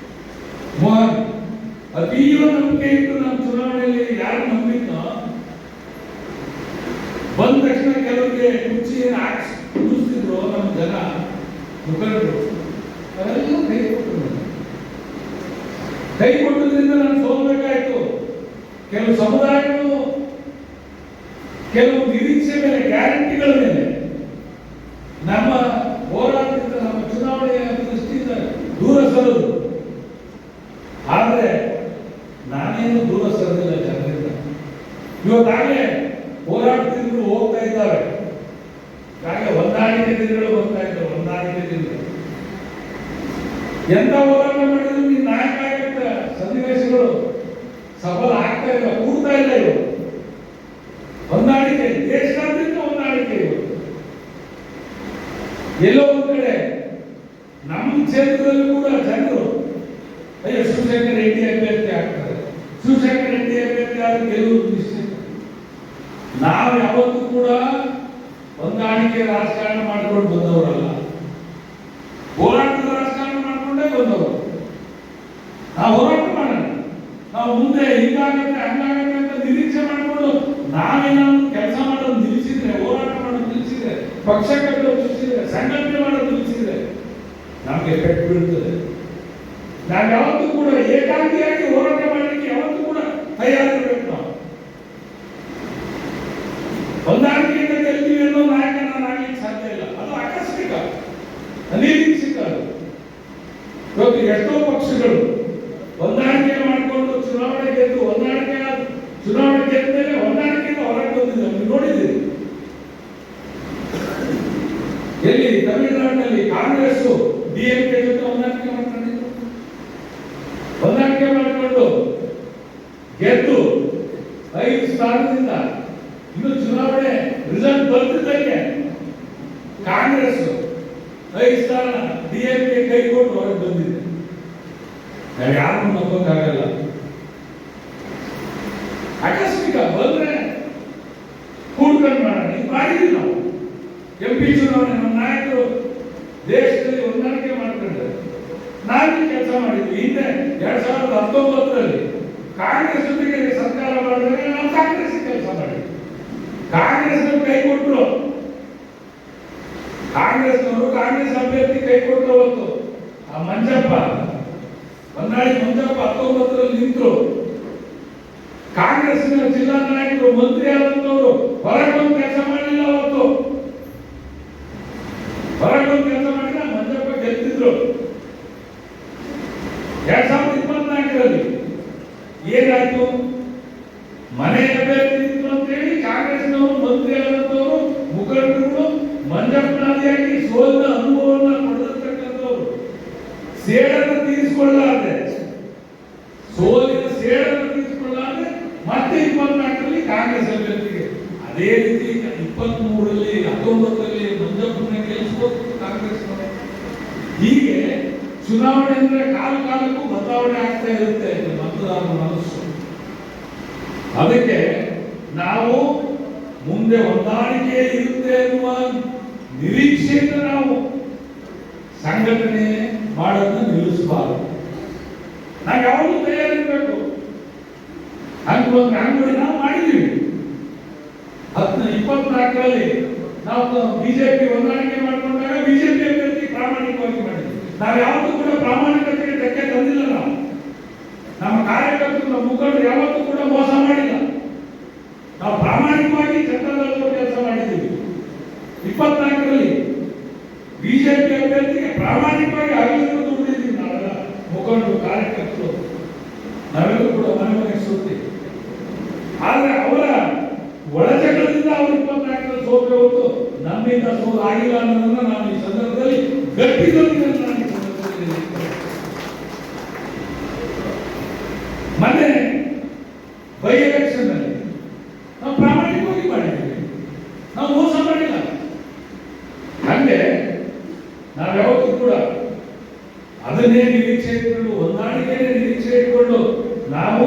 ಮೋಹನ್ ಅತೀವ ನಂಬಿಕೆ ಇಟ್ಟು ನಮ್ಮ ಚುನಾವಣೆಯಲ್ಲಿ ಯಾರು ನಂಬಿದ್ನೋ ಬಂದ ತಕ್ಷಣ ಕೆಲವರಿಗೆ ಕುರ್ಚಿಯನ್ನು ಹಾಕಿ ಕುಡಿಸ್ತಿದ್ರು ನಮ್ಮ ಜನ ಮುಖಂಡರು, ಅವರೆಲ್ಲ ಕೈ ಕೊಟ್ಟರು. ಕೈ ಕೊಟ್ಟದ್ರಿಂದ ನಾನು ಸೋಲ್ಬೇಕಾಯ್ತು. ಕೆಲವು ಸಮುದಾಯಗಳು ಕೆಲವು ನಿರೀಕ್ಷೆ ಮೇಲೆ, ಗ್ಯಾರಂಟಿಗಳ ಮೇಲೆ ನಮ್ಮ ಹೋರಾಟದಿಂದ, ನಮ್ಮ ಚುನಾವಣೆಯ ದೃಷ್ಟಿಯಿಂದ ದೂರ ಸರಿದು. ಆದರೆ ನಾನೇನು ದೂರ ಸರಿದಿಲ್ಲ ಜನರಿಂದ. ಇವತ್ತಾಗಲೇ ಹೋರಾಟದಿಂದ ಹೋಗ್ತಾ ಇದ್ದಾರೆ. ಹಾಗೆ ಹೊಂದಾಣಿಕೆ ದಿನಗಳು ಬರ್ತಾ ಇದ್ದಾರೆ. ಹೊಂದಾಣಿಕೆ ದಿನಗಳು ಎಂತ ಹೋರಾಟ ಮಾಡಿದ್ರು ನೀನು ನಾಯಕ ಆಗತ್ತ ಸನ್ನಿವೇಶಗಳು ಸಫಲ ಆಗ್ತಾ ಇಲ್ಲ, ಕೂಡ್ತಾ ಇಲ್ಲ. ಇವರು ಹೊಂದಾಣಿಕೆ, ದೇಶಾದ್ಯಂತ ಹೊಂದಾಣಿಕೆ. ಇವರು ಎಲ್ಲೋ ಒಂದ್ ಕಡೆ ನಮ್ಮ ಕ್ಷೇತ್ರದಲ್ಲೂ ಕೂಡ ಜನರು ಅಯ್ಯೋ ಶಿವಶಂಕರ್ ರೆಡ್ಡಿ ಅಭ್ಯರ್ಥಿ ಆಗ್ತಾರೆ, ಶಿವಶಂಕರ್ ರೆಡ್ಡಿ ಅಭ್ಯರ್ಥಿ ಆದ್ರೆ ಗೆಲ್ಲುವುದು ನಿಶ್ಚಿತ. ನಾವು ಯಾವತ್ತೂ ಕೂಡ ಹೊಂದಾಣಿಕೆ ರಾಜಕಾರಣ ಮಾಡ್ಕೊಂಡು ಬಂದವರಲ್ಲ, ಹೋರಾಟದ ರಾಜಕಾರಣ ಮಾಡ್ಕೊಂಡೇ ಬಂದವರು. ನಾವು ಹೋರಾಟ ಮಾಡೋಣ, ನಾವು ಮುಂದೆ ಹಿಂಗಾಗತ್ತೆ ಹಂಗಾಗತ್ತೆ ಅಂತ ನಿರೀಕ್ಷೆ ಮಾಡಿಕೊಂಡು ನಾವೇನಾದ್ರು ಕೆಲಸ ಮಾಡೋದು ನಿಲ್ಲಿಸಿದ್ರೆ, ಹೋರಾಟ ಮಾಡೋದು ನಿಲ್ಲಿಸಿದ್ರೆ, ಪಕ್ಷ ಕಟ್ಟೋದು ನಿಲ್ಲಿಸಿದ್ರೆ, ಸಂಘಟನೆ ಮಾಡೋದು ನಿಲ್ಲಿಸಿದ್ರೆ ನಮಗೆ ಪೆಟ್ಟು ಬೀಳ್ತದೆ. ನಾವು ಯಾವತ್ತೂ ಕೂಡ ಏಕಾಂಗಿಯಾಗಿ ಹೋರಾಟ ಮಾಡಲಿಕ್ಕೆ ಯಾವತ್ತೂ ಕೂಡ ತಯಾರಿರಬೇಕು. ನಾವು ಹೊಂದಾಣಿಕೆಯಿಂದ ಗೆಲ್ತೀವಿ ಅನ್ನೋ ನಾಯಕ ನಾನು ಆಗ್ಲಿಕ್ಕೆ ಸಾಧ್ಯ ಇಲ್ಲ. ಅದು ಆಕಸ್ಮಿಕ, ಅನಿರೀಕ್ಷಿತ. ಇವತ್ತು ಎಷ್ಟೋ ಪಕ್ಷಗಳು ಹೊಂದಾಣಿಕೆ ಮಾಡಿಕೊಂಡು ಚುನಾವಣೆ ಗೆದ್ದು, ಚುನಾವಣೆ ಗೆದ್ದ ಮೇಲೆ ಹೊಂದಾಣಿಕೆಯಿಂದ ಹೊರಗೆ ಬಂದಿದೆ. ನೀವು ನೋಡಿದ್ದೀರಿ. ಎಲ್ಲಿ ತಮಿಳುನಾಡಿನಲ್ಲಿ ಕಾಂಗ್ರೆಸ್ ಡಿಎಂಕೆ ಜೊತೆ ಹೊಂದಾಣಿಕೆ ಮಾಡ್ಕೊಂಡಿದ್ರು. ಹೊಂದಾಣಿಕೆ ಮಾಡಿಕೊಂಡು ಗೆದ್ದು 5 ಸ್ಥಾನದಿಂದ ಇನ್ನು ಚುನಾವಣೆ ರಿಸಲ್ಟ್ ಬರ್ತಿದ್ದಂಗೆ ಕಾಂಗ್ರೆಸ್ 5 ಸ್ಥಾನ ಡಿಎಂಕೆ ಕೈಗೊಂಡು ಹೊರಗೆ ಬಂದಿದೆ. ನಾವು ಯಾರನ್ನು ನಂಬೋಕ್ಕಾಗಲ್ಲ. ಆಕಸ್ಮಿಕ ಬಂದ್ರೆ ಕೂಡ್ಕೊಂಡು ಮಾಡೋಣ. ಇದು ಮಾಡಿದ್ವಿ ನಾವು. MP ಚುನಾವಣೆ ನಮ್ಮ ನಾಯಕರು ದೇಶದಲ್ಲಿ ಹೊಂದಾಣಿಕೆ ಮಾಡ್ಕೊಂಡ್ರೆ ನಾವೇ ಕೆಲಸ ಮಾಡಿದ್ವಿ. ಹಿಂದೆ 2019ರಲ್ಲಿ ಕಾಂಗ್ರೆಸ್ ಜೊತೆಗೆ ಸರ್ಕಾರ ಮಾಡಿದ್ರೆ ನಾವು ಕಾಂಗ್ರೆಸ್ ಕೆಲಸ ಮಾಡಿದ್ವಿ. ಕಾಂಗ್ರೆಸ್ನವರು ಕೈ ಕೊಟ್ಟರು, ಕಾಂಗ್ರೆಸ್ ಅಭ್ಯರ್ಥಿ ಕೈ ಕೊಟ್ಟರು. ಅವತ್ತು ಆ ಮಂಜಪ್ಪ, ಹೊನ್ನಾಳಿ ಮಂಜಪ್ಪ 19ರಲ್ಲಿ ನಿಂತರು. ಕಾಂಗ್ರೆಸ್ನ ಜಿಲ್ಲಾ ನಾಯಕರು, ಮಂತ್ರಿ ಆದಂತವರು ಹೊರಗೊಂದು ಕೆಲಸ ಮಾಡಲಿಲ್ಲ. ಅವತ್ತು ಹೊರಗೊಂದು ಕೆಲಸ ಮಾಡಿದ್ರೆ ಮಂಜಪ್ಪ ಗೆಲ್ತಿದ್ರು. 2024ರಲ್ಲಿ ಏನಾಯ್ತು? ಮನೆ ಅಭ್ಯರ್ಥಿ ಇತ್ತು ಅಂತ ಹೇಳಿ ಕಾಂಗ್ರೆಸ್ನವರು, ಮಂತ್ರಿ ಆದಂತವರು, ಮುಖಂಡರುಗಳು ಮಂಜಪ್ಪನಾದಿಯಾಗಿ ಸೋಲಿನ ಅನುಭವವನ್ನು ಪಡೆದಿರ್ತಕ್ಕಂಥವ್ರು ಸೇಡನ್ನು ತೀರಿಸಿಕೊಳ್ಳಲಾರದೆ, ಸೋಲಿನ ಸೇಡನ್ನು ತೀರಿಸಿಕೊಳ್ಳಲಾರದೆ ಮತ್ತೆ 24ರಲ್ಲಿ ಕಾಂಗ್ರೆಸ್ ಅಭ್ಯರ್ಥಿಗೆ ಅದೇ ರೀತಿ 23ರಲ್ಲಿ 19ರಲ್ಲಿ ಮಂಜಪ್ಪನ ಗೆಲ್ಲಿಸಬಹುದು ಕಾಂಗ್ರೆಸ್ನವರು. ಹೀಗೆ ಚುನಾವಣೆ ಅಂದ್ರೆ ಕಾಲಕ್ಕೂ ಬದಲಾವಣೆ ಆಗ್ತಾ ಇರುತ್ತೆ ಮತದಾರರ ಮನಸ್ಸು. ಅದಕ್ಕೆ ನಾವು ಮುಂದೆ ಹೊಂದಾಣಿಕೆ ಇರುತ್ತೆ ಎನ್ನುವ ನಿರೀಕ್ಷೆಯಿಂದ ನಾವು ಸಂಘಟನೆ ಮಾಡೋದನ್ನ ನಿಲ್ಲಿಸಬಾರದು. ನಾವು ಯಾವಾಗಲೂ ತಯಾರಿರಬೇಕು. ಅಂಗಡಿ ನಾವು ಮಾಡಿದ್ದೀವಿ. 24ರಲ್ಲಿ ನಾವು ಬಿಜೆಪಿ ಹೊಂದಾಣಿಕೆ ಮಾಡಿಕೊಂಡಾಗ ಬಿಜೆಪಿ ಅಭ್ಯರ್ಥಿ ಪ್ರಾಮಾಣಿಕವಾಗಿ ಮಾಡಿದ್ವಿ. ನಾವು ಯಾವತ್ತೂ ಕೂಡ ಪ್ರಾಮಾಣಿಕತೆಗೆ ಧಕ್ಕೆ ತಂದಿಲ್ಲ. ನಮ್ಮ ಕಾರ್ಯಕರ್ತರು, ನಮ್ಮ ಮುಖಂಡರು ಯಾವತ್ತೂ ಕೂಡ ಮೋಸ ಮಾಡಿಲ್ಲ. ನಾವು ಪ್ರಾಮಾಣಿಕವಾಗಿ ಜನತಾದಳದ ಕೆಲಸ ಮಾಡಿದ್ದೀವಿ. 24ರಲ್ಲಿ ಬಿಜೆಪಿ ಅಭ್ಯರ್ಥಿಗೆ ಪ್ರಾಮಾಣಿಕವಾಗಿ ಹಗಲಿರುಳು ದುಡಿದಿದ್ದೀವಿ. ನಾವೆಲ್ಲ ಮುಖಂಡರು, ಕಾರ್ಯಕರ್ತರು ನಾವೆಲ್ಲರೂ ಕೂಡ ಮನೆ ಸುತ್ತಿ. ಆದ್ರೆ ಅವರ ಒಳಜಗಳದಿಂದ ಅವರು 24ರಲ್ಲಿ ಸೋತ್ರೆ ಹೊತ್ತು ನಮ್ಮಿಂದ ಸೋಲು ಆಗಿಲ್ಲ ಅನ್ನೋದನ್ನ ನಾನು ಈ ಸಂದರ್ಭದಲ್ಲಿ ಗಟ್ಟಿದಲ್ಲಿ ಕೂಡ ಅದನ್ನೇ ನಿರೀಕ್ಷೆ ಇಟ್ಕೊಂಡು, ಹೊಂದಾಣಿಕೆಯೇ ನಿರೀಕ್ಷೆ ಇಟ್ಕೊಂಡು ನಾವು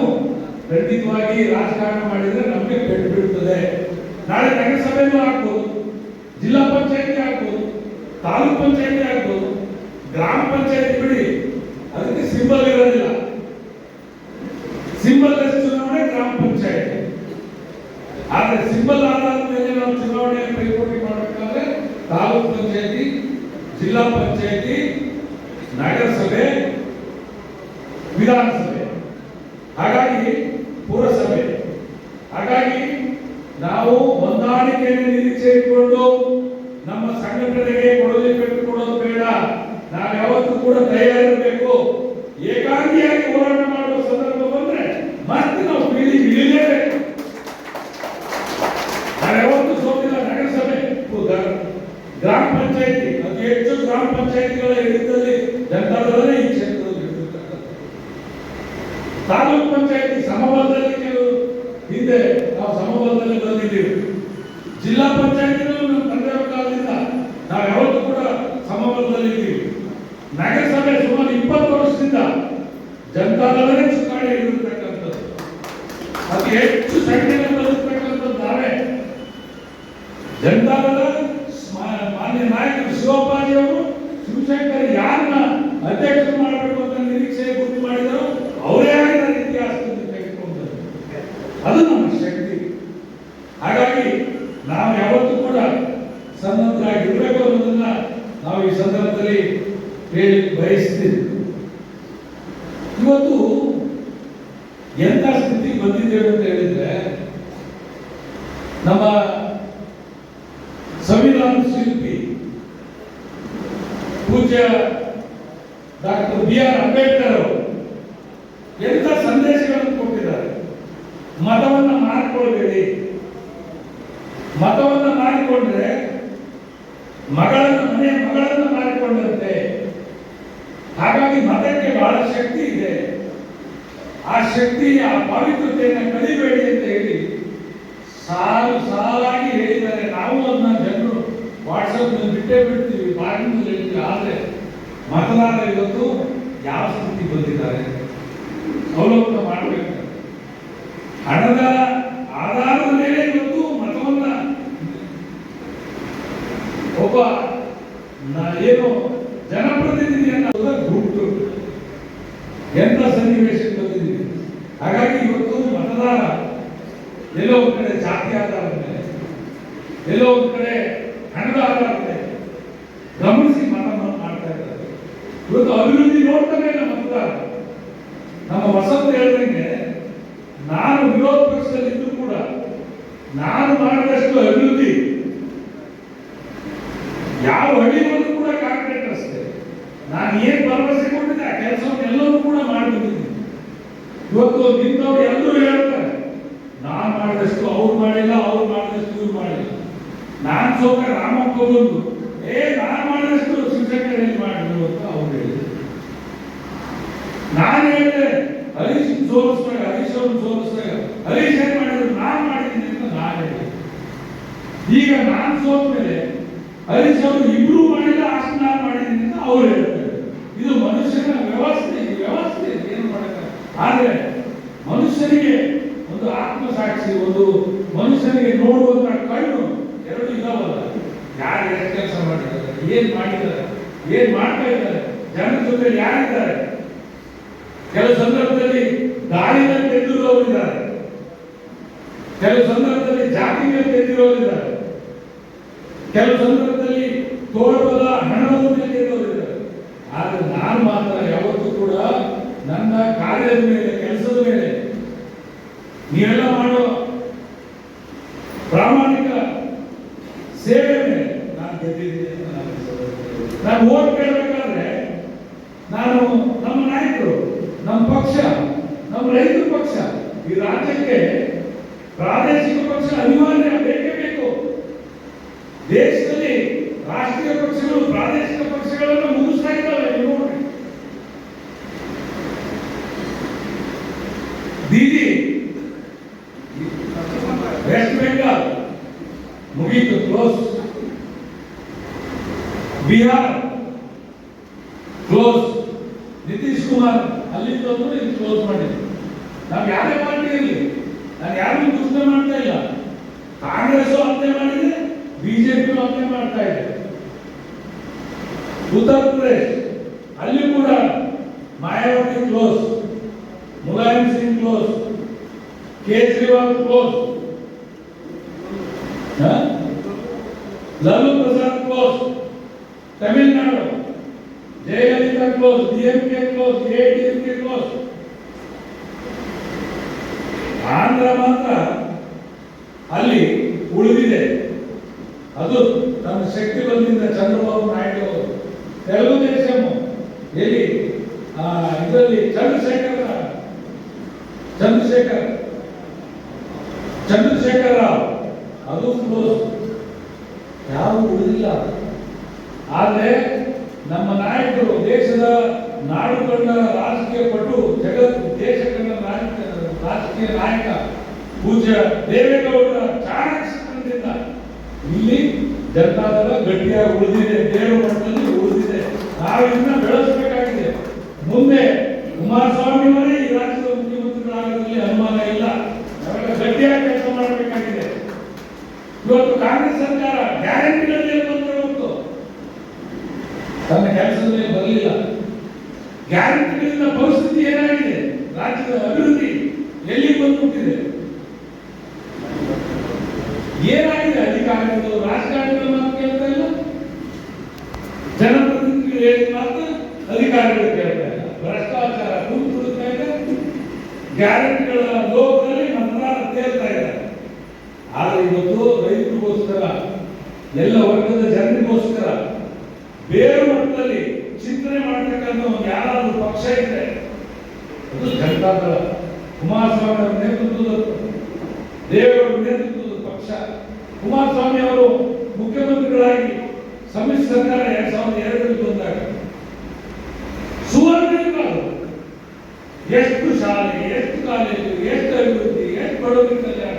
ಖಂಡಿತವಾಗಿ ರಾಜಕಾರಣ ಮಾಡಿದ್ರೆ ನಮಗೆ ಪೆಟ್ಟು ಬೀಳ್ತದೆ. ನಾಳೆ ನಗರಸಭೆನೂ ಆಗ್ಬೋದು, ಜಿಲ್ಲಾ ಪಂಚಾಯತಿ ಆಗ್ಬೋದು, ತಾಲೂಕ್ ಪಂಚಾಯತಿ ಆಗ್ಬೋದು, ಗ್ರಾಮ ಪಂಚಾಯತಿ ಬಿಡಿ, ಅದಕ್ಕೆ ಸಿಂಬಲ್ ಇರೋದಿಲ್ಲ. ಸಿಂಬಲ್ ಚುನಾವಣೆ ಗ್ರಾಮ ಪಂಚಾಯತಿ. ಆದ್ರೆ ಸಿಂಬಲ್ ಆಧಾರದ ಮೇಲೆ ನಾವು ಚುನಾವಣೆ ಪೈಪೋಟಿ ಮಾಡಬೇಕಾದ್ರೆ ತಾಲೂಕ್ ಪಂಚಾಯತಿ, ಜಿಲ್ಲಾ ಪಂಚಾಯತಿ, ನಗರಸಭೆ, ವಿಧಾನಸಭೆ, ಹಾಗಾಗಿ ಪುರಸಭೆ. ಹಾಗಾಗಿ ನಾವು ಹೊಂದಾಣಿಕೆಯನ್ನು ನಿರೀಕ್ಷೆ ಇಟ್ಕೊಂಡು ನಮ್ಮ ಸಂಘಟನೆಗೆ ಕೊಡಲಿ ಪೆಟ್ಟು ಕೊಡೋದು ಬೇಡ. ನಾವು ಯಾವತ್ತೂ ಕೂಡ ತಯಾರಿರಬೇಕು. ಏಕಾಂಗಿಯಾಗಿ ಹೋರಾಟ ಮಾಡುವ ಸಂದರ್ಭ ಬಂದ್ರೆ ಮತ್ತೆ ನಾವು ಇಳಿಲೇಬೇಕು. ನಾವು ಯಾವತ್ತೂ ಸೋತಿಲ್ಲ. ನಗರಸಭೆ, ಗ್ರಾಮ ಪಂಚಾಯತಿ, ಅತಿ ಹೆಚ್ಚು ಗ್ರಾಮ ಪಂಚಾಯತಿಗಳ ಹಿಡಿತದಲ್ಲಿ ಜನತಾದಳನೇ ಈ ಕ್ಷೇತ್ರದಲ್ಲಿ ಇರತಕ್ಕಂಥದ್ದು. ತಾಲೂಕ್ ಪಂಚಾಯತಿ ಸಮಬಲದಲ್ಲಿ ಹಿಂದೆ ನಾವು ಸಮಬಲದಲ್ಲಿ ಬಂದಿದ್ದೀವಿ. ಜಿಲ್ಲಾ ಪಂಚಾಯತಿನಲ್ಲೂ ನಮ್ಮ ತಂದೆಯವರ ಕಾಲದಿಂದ ನಾವು ಯಾವತ್ತೂ ಕೂಡ ಸಮಬಲದಲ್ಲಿದ್ದೀವಿ. ನಗರಸಭೆ ಸುಮಾರು 20 ವರ್ಷದಿಂದ ಜನತಾದಳನೇ ಚುಕ್ಕಾಣಿ ಹಿಡಿದಿರ್ತಕ್ಕಂಥದ್ದು. ಅತಿ ಹೆಚ್ಚು ಸಂಖ್ಯೆಯಲ್ಲಿ ಬರುತ್ತಕ್ಕಂಥದ್ದು ನಾವೇ. ಜನತಾದಳ ಮಾನ್ಯ ನಾಯಕರು ಶಿವಪ್ಪಾಜಿ ಅವರು ಶಿವಶಂಕರ್ ಯಾರನ್ನ ಅಧ್ಯಕ್ಷ ಮಾಡಬೇಕು ಅಂತ ನಿರೀಕ್ಷೆ ಗುರುತು ಮಾಡಿದರು, ಅವರೇ ಆಗಿದ್ದಾರೆ ಇತಿಹಾಸದಲ್ಲಿ ತೆಗೆದುಕೊಂಡರು. ಅದು ನಮ್ಮ ಶಕ್ತಿ. ಹಾಗಾಗಿ ನಾವು ಯಾವತ್ತೂ ಕೂಡ ಸನ್ನದ್ಧರಾಗಿರ್ಬೇಕು ಅನ್ನೋದನ್ನ ನಾವು ಈ ಸಂದರ್ಭದಲ್ಲಿ ಹೇಳಿ ಬಯಸ್ತೀವಿ. ಇವತ್ತು ಎಂಥ ಸ್ಥಿತಿ ಬಂದಿದ್ದೇವೆ ಅಂತ ಹೇಳಿದ್ರೆ, ನಮ್ಮ ಸಂವಿಧಾನ ಶಿಲ್ಪಿ ಪೂಜ್ಯ ಡಾಕ್ಟರ್ BR ಅಂಬೇಡ್ಕರ್ ಅವರು ಎಂಥ ಸಂದೇಶಗಳನ್ನು ಕೊಟ್ಟಿದ್ದಾರೆ. ಮತವನ್ನ ಮಾರಿಕೊಳ್ಬೇಡಿ, ಮತವನ್ನ ಮಾರಿಕೊಂಡ್ರೆ ಮಗಳನ್ನು ಮಾರಿಕೊಂಡಂತೆ. ಹಾಗಾಗಿ ಮತಕ್ಕೆ ಬಹಳ ಶಕ್ತಿ ಇದೆ. ಆ ಶಕ್ತಿ, ಆ ಪವಿತ್ರತೆಯನ್ನು ಕಲಿಬೇಡಿ ಅಂತ ಹೇಳಿ ಸಾಲು ಸಾಲಾಗಿ ಹೇಳಿದ್ದಾರೆ. ನಾವು ಅದನ್ನ ಜನರು ವಾಟ್ಸಪ್ ಬಿಟ್ಟೇ ಬಿಡ್ತೀವಿ, ಬಾಗಿಲಲ್ಲಿ ಹೇಳ್ತೀವಿ. ಆದ್ರೆ ಮತದಾರ ಇವತ್ತು ಯಾವ ಸ್ಥಿತಿ ಬಂದಿದ್ದಾರೆ ಅವಲೋಕನ ಮಾಡಬೇಕು. ಹಣದ ಆಧಾರದ ಮೇಲೆ ಇವತ್ತು ಮತವನ್ನ ಒಬ್ಬ ಏನು ಜನಪ್ರತಿನಿಧಿಯನ್ನ ಗುರುತು ಎಂತ ಸನ್ನಿವೇಶಕ್ಕೆ ಬಂದಿದ್ದೀವಿ. ಹಾಗಾಗಿ ಇವತ್ತು ಮತದಾರ ಎಲ್ಲೋ ಒಂದು ಕಡೆ ಜಾತಿ ಆಧಾರದ ಮೇಲೆ, ಎಲ್ಲೋ ಒಂದು ಕಡೆ ಹಣದ ಆಧಾರದ ಮೇಲೆ ಗಮನಿಸಿ ಮತವನ್ನು ಮಾಡ್ತಾ ಇದ್ದಾರೆ. ಇವತ್ತು ಅಭಿವೃದ್ಧಿ ನೋಡ್ತಾನೆ ಇಲ್ಲ ಮತದಾರ. ನಮ್ಮ ವಸಂತ ಹೇಳಿದಂಗೆ, ನಾನು ವಿರೋಧ ಪಕ್ಷದಲ್ಲಿ ಇದ್ದು ಕೂಡ ನಾನು ಮಾಡಿದಷ್ಟು ಅಭಿವೃದ್ಧಿ ಯಾವ ಹಳ್ಳಿಗಳಲ್ಲೂ ಕೂಡ ಕಾಂಕ್ರೀಟ್ ರಸ್ತೆ, ನಾನು ಏನ್ ಭರವಸೆ ಕೊಟ್ಟಿದ್ದೆ ಆ ಕೆಲಸವನ್ನು ಎಲ್ಲವೂ ಕೂಡ ಮಾಡಿಬಿಟ್ಟಿದ್ದೀನಿ. ಇವತ್ತು ನಿಂತವ್ರು ಎಲ್ಲರೂ ಹೇಳ್ತಾರೆ, ನಾನು ಮಾಡಿದಷ್ಟು ಅವ್ರು ಮಾಡಿಲ್ಲ, ಅವ್ರು ಮಾಡಿದಷ್ಟು ಇವ್ರು ಮಾಡಿಲ್ಲ. ನಾನು ಸೋಕ ರಾಮಪ್ಪ ಬಂದು ನಾನು ಮಾಡಿದಷ್ಟು ಶಿವಶಂಕರ್ ಏನ್ ಮಾಡಿದ್ರು ಅಂತ ಅವ್ರು ಹೇಳಿದ್ರು. ನಾನು ಹೇಳಿದೆ ಹರೀಶ್ ಸೋಲಿಸಿದಾಗ, ಹರೀಶ್ ಅವ್ರನ್ನ ಸೋಲಿಸಿದಾಗ ಹರೀಶ್ ಏನ್ ಮಾಡಿದ್ರು, ನಾನು ಮಾಡಿದ್ದೀನಿ ಅಂತ ನಾನು ಹೇಳಿದೆ. ಈಗ ನಾನು ಸೋತ ಮೇಲೆ ಹರೀಶ್ ಅವರು ಇಬ್ರು ಮಾಡಿಲ್ಲ, ಅಷ್ಟು ನಾನು ಮಾಡಿದ್ದೀನಿ ಅಂತ ಅವ್ರು ಹೇಳ್ತಾರೆ. ಇದು ಮನುಷ್ಯನ ವ್ಯವಸ್ಥೆ. ಈ ವ್ಯವಸ್ಥೆ ಏನು ಮಾಡಕ. ಆದ್ರೆ ಮನುಷ್ಯನಿಗೆ ಒಂದು ಆತ್ಮಸಾಕ್ಷಿ, ಒಂದು ಮನುಷ್ಯನಿಗೆ ನೋಡುವಂತ ಕಣ್ಣು ಎರಡು ಇದಾವಲ್ಲ. ಯಾರು ಎಷ್ಟು ಕೆಲಸ ಮಾಡಿದ್ದಾರೆ, ಏನ್ ಮಾಡಿದ್ದಾರೆ, ಏನ್ ಮಾಡ್ತಾ ಇದ್ದಾರೆ, ಜನರ ಜೊತೆ ಯಾರಿದ್ದಾರೆ. ಕೆಲವು ಸಂದರ್ಭದಲ್ಲಿ ದಾರಿನಲ್ಲಿ ತೆಗೆದಿರೋರಿದ್ದಾರೆ, ಕೆಲವು ಸಂದರ್ಭದಲ್ಲಿ ಜಾತಿಯಲ್ಲಿ ತೆಗೆದಿರೋರಿದ್ದಾರೆ, ಕೆಲವು ಸಂದರ್ಭದಲ್ಲಿ ತೋಟದ ಹಣದ ಮೇಲೆ ಇರೋರಿದ್ದಾರೆ. ಆದ್ರೆ ನಾನು ಮಾತ್ರ ಯಾವತ್ತೂ ಕೂಡ ನನ್ನ ಕಾರ್ಯದ ಮೇಲೆ, ಕೆಲಸದ ಮೇಲೆ, ನೀವೆಲ್ಲ ಮಾಡೋ ಪ್ರಾಮಾಣಿಕ ಸೇವೆ ಮೇಲೆ ನಾನು ಗೆದ್ದಿದ್ದೀನಿ ಅಂತ ನಾನು ಓಟ್ ಕೇಳಬೇಕಾದ್ರೆ ನಾನು ನಮ್ಮ ನಾಯಕರು, ನಮ್ಮ ಪಕ್ಷ, ನಮ್ಮ ರೈತರ ಪಕ್ಷ, ಈ ರಾಜ್ಯಕ್ಕೆ ಪ್ರಾದೇಶಿಕ ಪಕ್ಷ ಅನಿವಾರ್ಯ, ಬೇಕೇ ಬೇಕು. ದೇಶದಲ್ಲಿ ರಾಷ್ಟ್ರೀಯ ಪಕ್ಷಗಳು ಪ್ರಾದೇಶಿಕ ಪಕ್ಷಗಳನ್ನು ಮುಗಿಸ್ತಾ ಇದ್ದಾವೆ. ನೀವು ನೋಡಿ, ದೀದಿ ವೆಸ್ಟ್ ಬೆಂಗಾಲ್ ಮುಗೀತು, ಕ್ಲೋಸ್. ಬಿಹಾರ್ ಕ್ಲೋಸ್. ನಿತೀಶ್ ಕುಮಾರ್ ಅಲ್ಲಿಂದ ಇದು ಕ್ಲೋಸ್ ಮಾಡಿದ್ರು. ನಾವು ಯಾರೇ ಪಾರ್ಟಿ ಇರಲಿ, ನಾನು ಯಾರು ಘೋಷಣೆ ಮಾಡ್ತಾ ಇಲ್ಲ. ಕಾಂಗ್ರೆಸ್ ಹತ್ಯೆ ಮಾಡಿದೆ, ಬಿಜೆಪಿ ಹತ್ಯೆ ಮಾಡ್ತಾ ಇದೆ. ಉತ್ತರ ಪ್ರದೇಶ್ ಅಲ್ಲಿ ಕೂಡ Mayawati close, Mulayam Singh close, Kejriwal close, Lalu Prasad close, Tamil Nadu Jayalalithaa close, DMK close, ADMK close. Andhra मात्र ಅಲ್ಲಿ ಉಳಿದಿದೆ. ಅದು ತನ್ನ ಶಕ್ತಿ ಬಲದಿಂದ ಚಂದ್ರಬಾಬು ನಾಯ್ಡು ಅವರು. ತೆಲುಗುದೇಶಂ ಎಲ್ಲಿ ಇದರಲ್ಲಿ ಚಂದ್ರಶೇಖರ್ ರಾವ್ ಅದು ಕ್ಲೋಸ್. ಯಾವ ಉಳಿದಿಲ್ಲ. ಆದರೆ ನಮ್ಮ ನಾಯಕರು, ದೇಶದ ನಾಡು ಕಂಡ ರಾಜಕೀಯ ಪಟು, ದೇಶ ಕಂಡ ರಾಜಕೀಯ ನಾಯಕ ಪೂಜ್ಯ ದೇವೇಗೌಡರ ಚಾಣಕ್ಷದಿಂದ ಇಲ್ಲಿ ಜನತಾದಳ ಗಟ್ಟಿಯಾಗಿ ಉಳಿದಿದೆ, ಬೇರು ಮಟ್ಟದಲ್ಲಿ ಉಳಿದಿದೆ. ನಾವು ಇದನ್ನ ಬೆಳೆಸಬೇಕಾಗಿದೆ. ಮುಂದೆ ಕುಮಾರಸ್ವಾಮಿ ಅವರೇ ಈ ರಾಜ್ಯದ ಮುಖ್ಯಮಂತ್ರಿಗಳಾಗೋದ್ರಲ್ಲಿ ಅನುಮಾನ ಇಲ್ಲ. ನಾವೆಲ್ಲ ಗಟ್ಟಿಯಾಗಿ ಕೆಲಸ ಮಾಡಬೇಕಾಗಿದೆ. ಇವತ್ತು ಕಾಂಗ್ರೆಸ್ ಸರ್ಕಾರ ಗ್ಯಾರಂಟಿಗಳಲ್ಲಿ ಬಂದರೆ ಹೊತ್ತು ತನ್ನ ಕೆಲಸದಲ್ಲಿ ಬರಲಿಲ್ಲ. ಗ್ಯಾರಂಟಿಗಳಿಂದ ಪರಿಸ್ಥಿತಿ ಏನಾಗಿದೆ, ರಾಜ್ಯದ ಅಭಿವೃದ್ಧಿ ಎಲ್ಲಿ ಬಂದುಬಿಟ್ಟಿದೆ, ಏನಾಗಿದೆ? ಅಧಿಕಾರಿಗಳು, ರಾಜಕಾರಣಿಗಳ ಮಾತು ಕೇಳ್ತಾ ಇಲ್ಲ, ಜನಪ್ರತಿನಿಧಿಗಳು ಹೇಳಿದ ಮಾತು ಅಧಿಕಾರಿಗಳು ಕೇಳ್ತಾ ಇಲ್ಲ. ಭ್ರಷ್ಟಾಚಾರ ಕೂತ್ಬಿಡ್ತಾ ಇದೆ. ಗ್ಯಾರಂಟಿಗಳ ಲೋಕದಲ್ಲಿ ಮತದಾರ ತೇಲ್ತಾ ಇದ್ದಾರೆ. ಆದರೆ ಇವತ್ತು ರೈತರಿಗೋಸ್ಕರ, ಎಲ್ಲ ವರ್ಗದ ಜನರಿಗೋಸ್ಕರ ಬೇರೆ ಮಟ್ಟದಲ್ಲಿ ಚಿಂತನೆ ಮಾಡತಕ್ಕಂಥ ಒಂದು ಯಾರಾದ್ರೂ ಪಕ್ಷ ಇದೆ, ಅದು ಜನತಾದಳ. ಕುಮಾರಸ್ವಾಮಿ ಅವರ ನೇತೃತ್ವದ, ದೇವೇಗೌಡರ ನೇತೃತ್ವದ ಪಕ್ಷ. ಕುಮಾರಸ್ವಾಮಿ ಅವರು ಮುಖ್ಯಮಂತ್ರಿಗಳಾಗಿ ಸಮ್ಮಿಶ್ರ ಸರ್ಕಾರ 2002ರಲ್ಲಿ ಬಂದಾಗ ಸುವರ್ಣ ಎಷ್ಟು ಶಾಲೆ, ಎಷ್ಟು ಕಾಲೇಜು, ಎಷ್ಟು ಅಭಿವೃದ್ಧಿ, ಎಷ್ಟು ಬಡವರ ಕಲ್ಯಾಣ,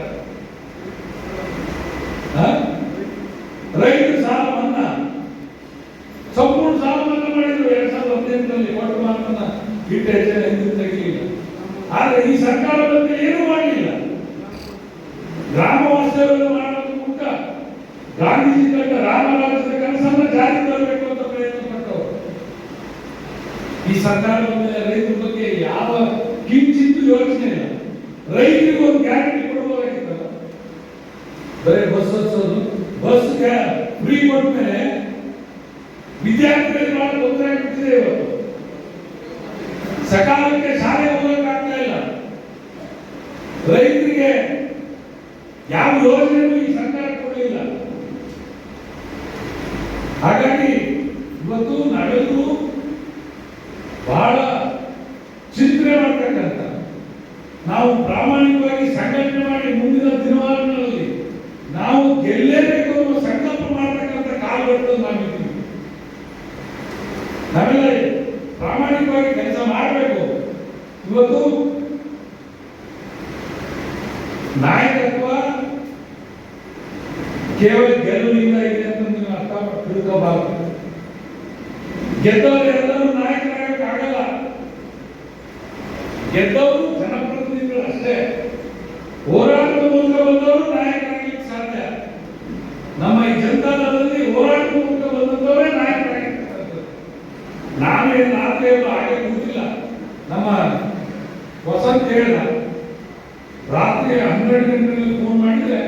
ರೈತರ ಸಾಲ ಮನ್ನಾ, ಸಂಪೂರ್ಣ ಸಾಲ ಮನ್ನಾ ಮಾಡಿದ್ರು 2018ರಲ್ಲಿ. ಕೊಟ್ಟು ಮಾತನ್ನ ಇಟ್ಟ ಹೆಜ್ಜೆ ಹಿಂದೆ ತೆಗಿಲಿಲ್ಲ. ಆದರೆ ಈ ಸರ್ಕಾರ ಬಂದು ಏನೂ ಮಾಡಲಿಲ್ಲ. ಗ್ರಾಮ ವಾಸ್ತವ್ಯ ಮಾಡೋದ್ರ ಮೂಲಕ ಗಾಂಧೀಜಿ ಕಂಡ ರಾಮರಾಜ್ಯದ ಕನಸನ್ನು ಜಾರಿ ತರಬೇಕು ಅಂತ ಪ್ರಯತ್ನ ಪಟ್ಟವರು. ಈ ಸರ್ಕಾರ ಬಂದ ರೈತರ ಬಗ್ಗೆ ಯಾವ ಕಿಂಚಿತ್ತು ಯೋಚನೆ ಇಲ್ಲ. ರೈತರಿಗೆ ಒಂದು ಗ್ಯಾರಂಟಿ ಕೊಡಬಹುದಾಗಿತ್ತಲ್ಲ. ಬರೀ ಬಸ್ ಹಚ್ಚೋದು, ಬಸ್ ಫ್ರೀ ಕೊಟ್ಟ ಮೇಲೆ ವಿದ್ಯಾರ್ಥಿಗಳಿಗೆ ಬಹಳ ತೊಂದರೆ ಆಗ್ತಿದೆ. ಇವತ್ತು ಸಕಾಲಕ್ಕೆ ಶಾಲೆ ಹೋಗಕ್ಕಾಗ್ತಾ ಇಲ್ಲ. ರೈತರಿಗೆ ಯಾವ ಯೋಜನೆಯೂ ಈ ಸರ್ಕಾರ ಕೊಡಲಿಲ್ಲ. ಹಾಗಾಗಿ ಇವತ್ತು ನಾವೆಲ್ಲರೂ ಬಹಳ ಚಿಂತನೆ ಮಾಡ್ತಕ್ಕಂಥ, ನಾವು ಪ್ರಾಮಾಣಿಕವಾಗಿ ಸಂಘಟನೆ ಮಾಡಿ ಮುಂದಿನ ದಿನಮಾನಗಳಲ್ಲಿ ನಾವು ಗೆಲ್ಲೇಬೇಕು ಅನ್ನೋ ಸಂಕಲ್ಪ ಮಾಡತಕ್ಕಂಥ ಕಾಲಘಟ್ಟದಲ್ಲಿ ನಾವಿದ್ದೀವಿ. ನಾವೆಲ್ಲ ಪ್ರಾಮಾಣಿಕವಾಗಿ ಕೆಲಸ ಮಾಡಬೇಕು. ಇವತ್ತು ನಾಯಕತ್ವ ಕೇವಲ ಗೆಲುವಿನಿಂದ ಇದೆ ಅಂತ ನೀವು ಅರ್ಥ ತಿಳ್ಕೋಬಾರದು. ಗೆದ್ದವರು ಎಲ್ಲರೂ ನಾಯಕರಾಗಕ್ಕಾಗಲ್ಲ. ಗೆದ್ದವರು ಜನಪ್ರತಿನಿಧಿಗಳು ಅಷ್ಟೇ. ಹೋರಾಟದ ಮೂಲಕ ಬಂದವರು ನಾಯಕರಾಗಲಿಕ್ಕೆ ಸಾಧ್ಯ. ನಮ್ಮ ಈ ಜನತಾದಳದಲ್ಲಿ ಹೋರಾಟದ ಮೂಲಕ ಬಂದವರೇ ನಾಯಕರಾಗಿರ್ತಕ್ಕಂಥದ್ದು. ನಾವೇನು ರಾತ್ರಿಯಲ್ಲೂ ಹಾಗೆ ಕೂತಿಲ್ಲ. ನಮ್ಮ ವಸಂತ ಹೇಳಿದ, ರಾತ್ರಿ 12 ಗಂಟೆಗಳಲ್ಲಿ ಫೋನ್ ಮಾಡಿದ್ರೆ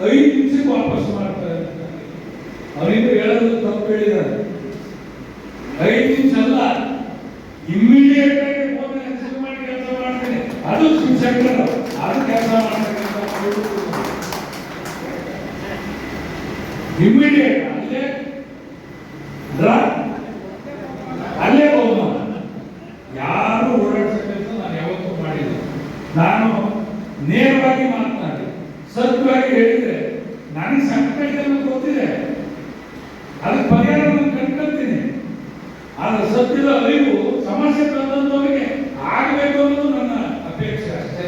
5 ನಿಮಿಷಕ್ಕೆ ವಾಪಸ್ ಮಾಡ್ತಾರೆ. ಅವರಿಂದ ಹೇಳೋದು ತಪ್ಪು ಹೇಳಿದ್ದಾರೆ. 5 ನಿಮಿಷ ಅಲ್ಲ, ಇಮ್ಮಿಡಿಯೇಟ್ ಆಗಿ ಫೋನ್ ರಿಸೀವ್ ಮಾಡಿ ಕೆಲಸ ಮಾಡ್ತೇನೆ. ಅದು ಶಿಕ್ಷಕರು ಅದು ಕೆಲಸ ಮಾಡ್ತಕ್ಕಂಥ ಇಮ್ಮಿಡಿಯೇಟ್ ಅಲ್ಲೇ ಹೋಗೋಣ. ಯಾರು ಓಡಾಡಿಸೋ ಕೆಲಸ ನಾನು ಯಾವತ್ತೂ ಮಾಡಿಲ್ಲ. ನಾನು ನೇರವಾಗಿ ಮಾತನಾಡಿ ಸತ್ಯವಾಗಿ ಹೇಳಿದ್ರೆ ನನಗೆ ಸಂಕಟ ಗೊತ್ತಿದೆ, ಅದಕ್ಕೆ ಪರಿಹಾರ ನಾನು ಕಂಡ್ಕೊಳ್ತೀನಿ. ಆದ್ರೆ ಸತ್ಯದ ಅರಿವು ಸಮಸ್ಯೆ ತಂದವರಿಗೆ ಆಗಬೇಕು ಅನ್ನೋದು ನನ್ನ ಅಪೇಕ್ಷೆ ಅಷ್ಟೇ.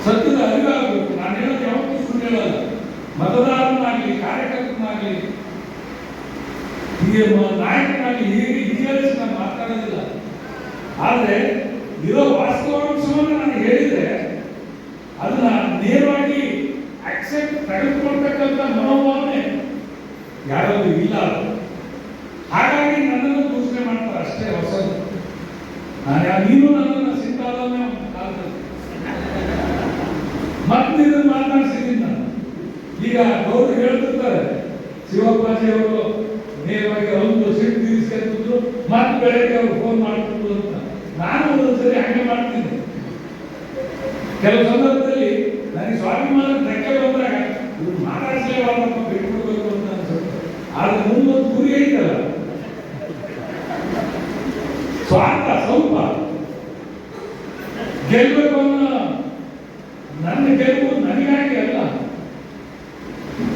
ಸತ್ಯದ ಅರಿವು ಆಗಬೇಕು. ನಾನು ಹೇಳೋದು ಯಾವತ್ತೂ ಸುಳ್ಳು ಹೇಳಲ್ಲ. ಮತದಾರನಾಗಲಿ, ಕಾರ್ಯಕರ್ತನಾಗಲಿ, ನಾಯಕನಾಗಲಿ, ಹೀಗೆ ಆದ್ರೆ ಇರೋ ವಾಸ್ತವಾಂಶವನ್ನು ನಾನು ಹೇಳಿದ್ರೆ ಅದನ್ನ ನೇರವಾಗಿ ಅಕ್ಸೆಪ್ಟ್ ತೆಗೆದುಕೊಳ್ತಕ್ಕಂಥ ಮನೋಭಾವನೆ ಯಾರಾದ್ರೂ ಇಲ್ಲ. ಹಾಗಾಗಿ ನನ್ನನ್ನು ದೂಷಣೆ ಮಾಡ್ತಾರೆ ಅಷ್ಟೇ. ಹೊಸದು ನೀನು ನನ್ನನ್ನು ಸಿಕ್ಕಾದವನೇ ಒಂದು ಕಾಲದಲ್ಲಿ ಮತ್ತೆ ಇದನ್ನು ಮಾತನಾಡಿಸಿದ್ದೀನಿ ನಾನು. ಈಗ ಅವರು ಹೇಳ್ತಿರ್ತಾರೆ ಶಿವಪ್ಪಾಜಿ ಅವರು ನೇರವಾಗಿ ಒಂದು ಸಿಟ್ಟು ತೀರಿಸ್ಕೊಂಡ್ರು ಮತ್ತೆ ಬೆಳಗ್ಗೆ ಅವ್ರು ಫೋನ್ ಮಾಡ್ತಿದ್ರು ಅಂತ. ನಾನು ಒಂದೊಂದ್ಸರಿ ಹಂಗೆ ಮಾಡ್ತೀನಿ. ಕೆಲವು ಸಂದರ್ಭದಲ್ಲಿ ನನಗೆ ಸ್ವಾಭಿಮಾನ ಧಕ್ಕೆ ಬಂದಾಗ ಇವ್ರು ಮಾತಾಡಿಸಲೇಬಾರ್ದಪ್ಪ ಬಿಟ್ಬಿಡ್ಬೇಕು ಅಂತ ಅನ್ಸುತ್ತೆ. ಆದ್ರೆ ಮುಂದೊಂದು ಗುರಿ ಐತಲ್ಲ, ಸ್ವಾರ್ಥ ಸ್ವಲ್ಪ ಗೆಲ್ಬೇಕು ಅನ್ನೋ ನನ್ನ ಗೆಲುವು ನನಗಾಗಿ ಅಲ್ಲ,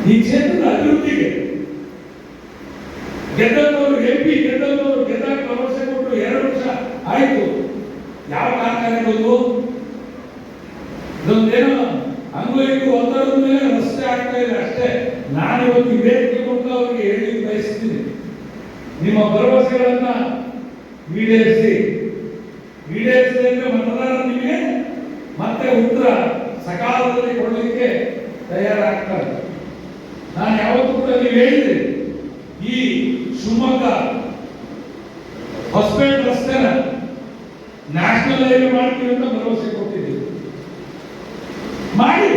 ಈ ಕ್ಷೇತ್ರದ ಅಭಿವೃದ್ಧಿಗೆ. ಗೆದ್ದವರು MP ಗೆದ್ದವರು ಗೆದ್ದಾಗ ಭರವಸೆ ಕೊಟ್ಟು 2 ವರ್ಷ ಆಯ್ತು. ಯಾವ ಕಾರ್ಖಾನೆಗಳು ಇದೊಂದೇನೋ ಹಂಗು ಹಿಂಗು ಒತ್ತಡದ ಮೇಲೆ ರಸ್ತೆ ಆಗ್ತಾ ಇದೆ ಅಷ್ಟೇ. ನಾನು ಇವತ್ತು ವೇದಿಕೆ ಮೂಲಕ ಅವರಿಗೆ ಹೇಳಿ ಬಯಸ್ತೀನಿ, ನಿಮ್ಮ ಭರವಸೆಗಳನ್ನ ಈಡೇರಿಸಿ ಮತದಾರ ನಿಮಗೆ ಮತ್ತೆ ಉತ್ತರ ಸಕಾಲದಲ್ಲಿ ಕೊಡಲಿಕ್ಕೆ ತಯಾರಾಗ್ತಾರೆ. ನಾನು ಯಾವತ್ತೂ ಕೂಡ ನೀವು ಹೇಳಿದ್ರಿ ಈ ಶಿವಮೊಗ್ಗ ಹೊಸಪೇಟೆ ರಸ್ತೆನ ನ್ಯಾಷನಲ್ ಹೈವೇ ಮಾಡ್ತೀವಿ ಅಂತ ಭರವಸೆ ಕೊಟ್ಟಿದ್ದೀವಿ. ಮಾಡಿ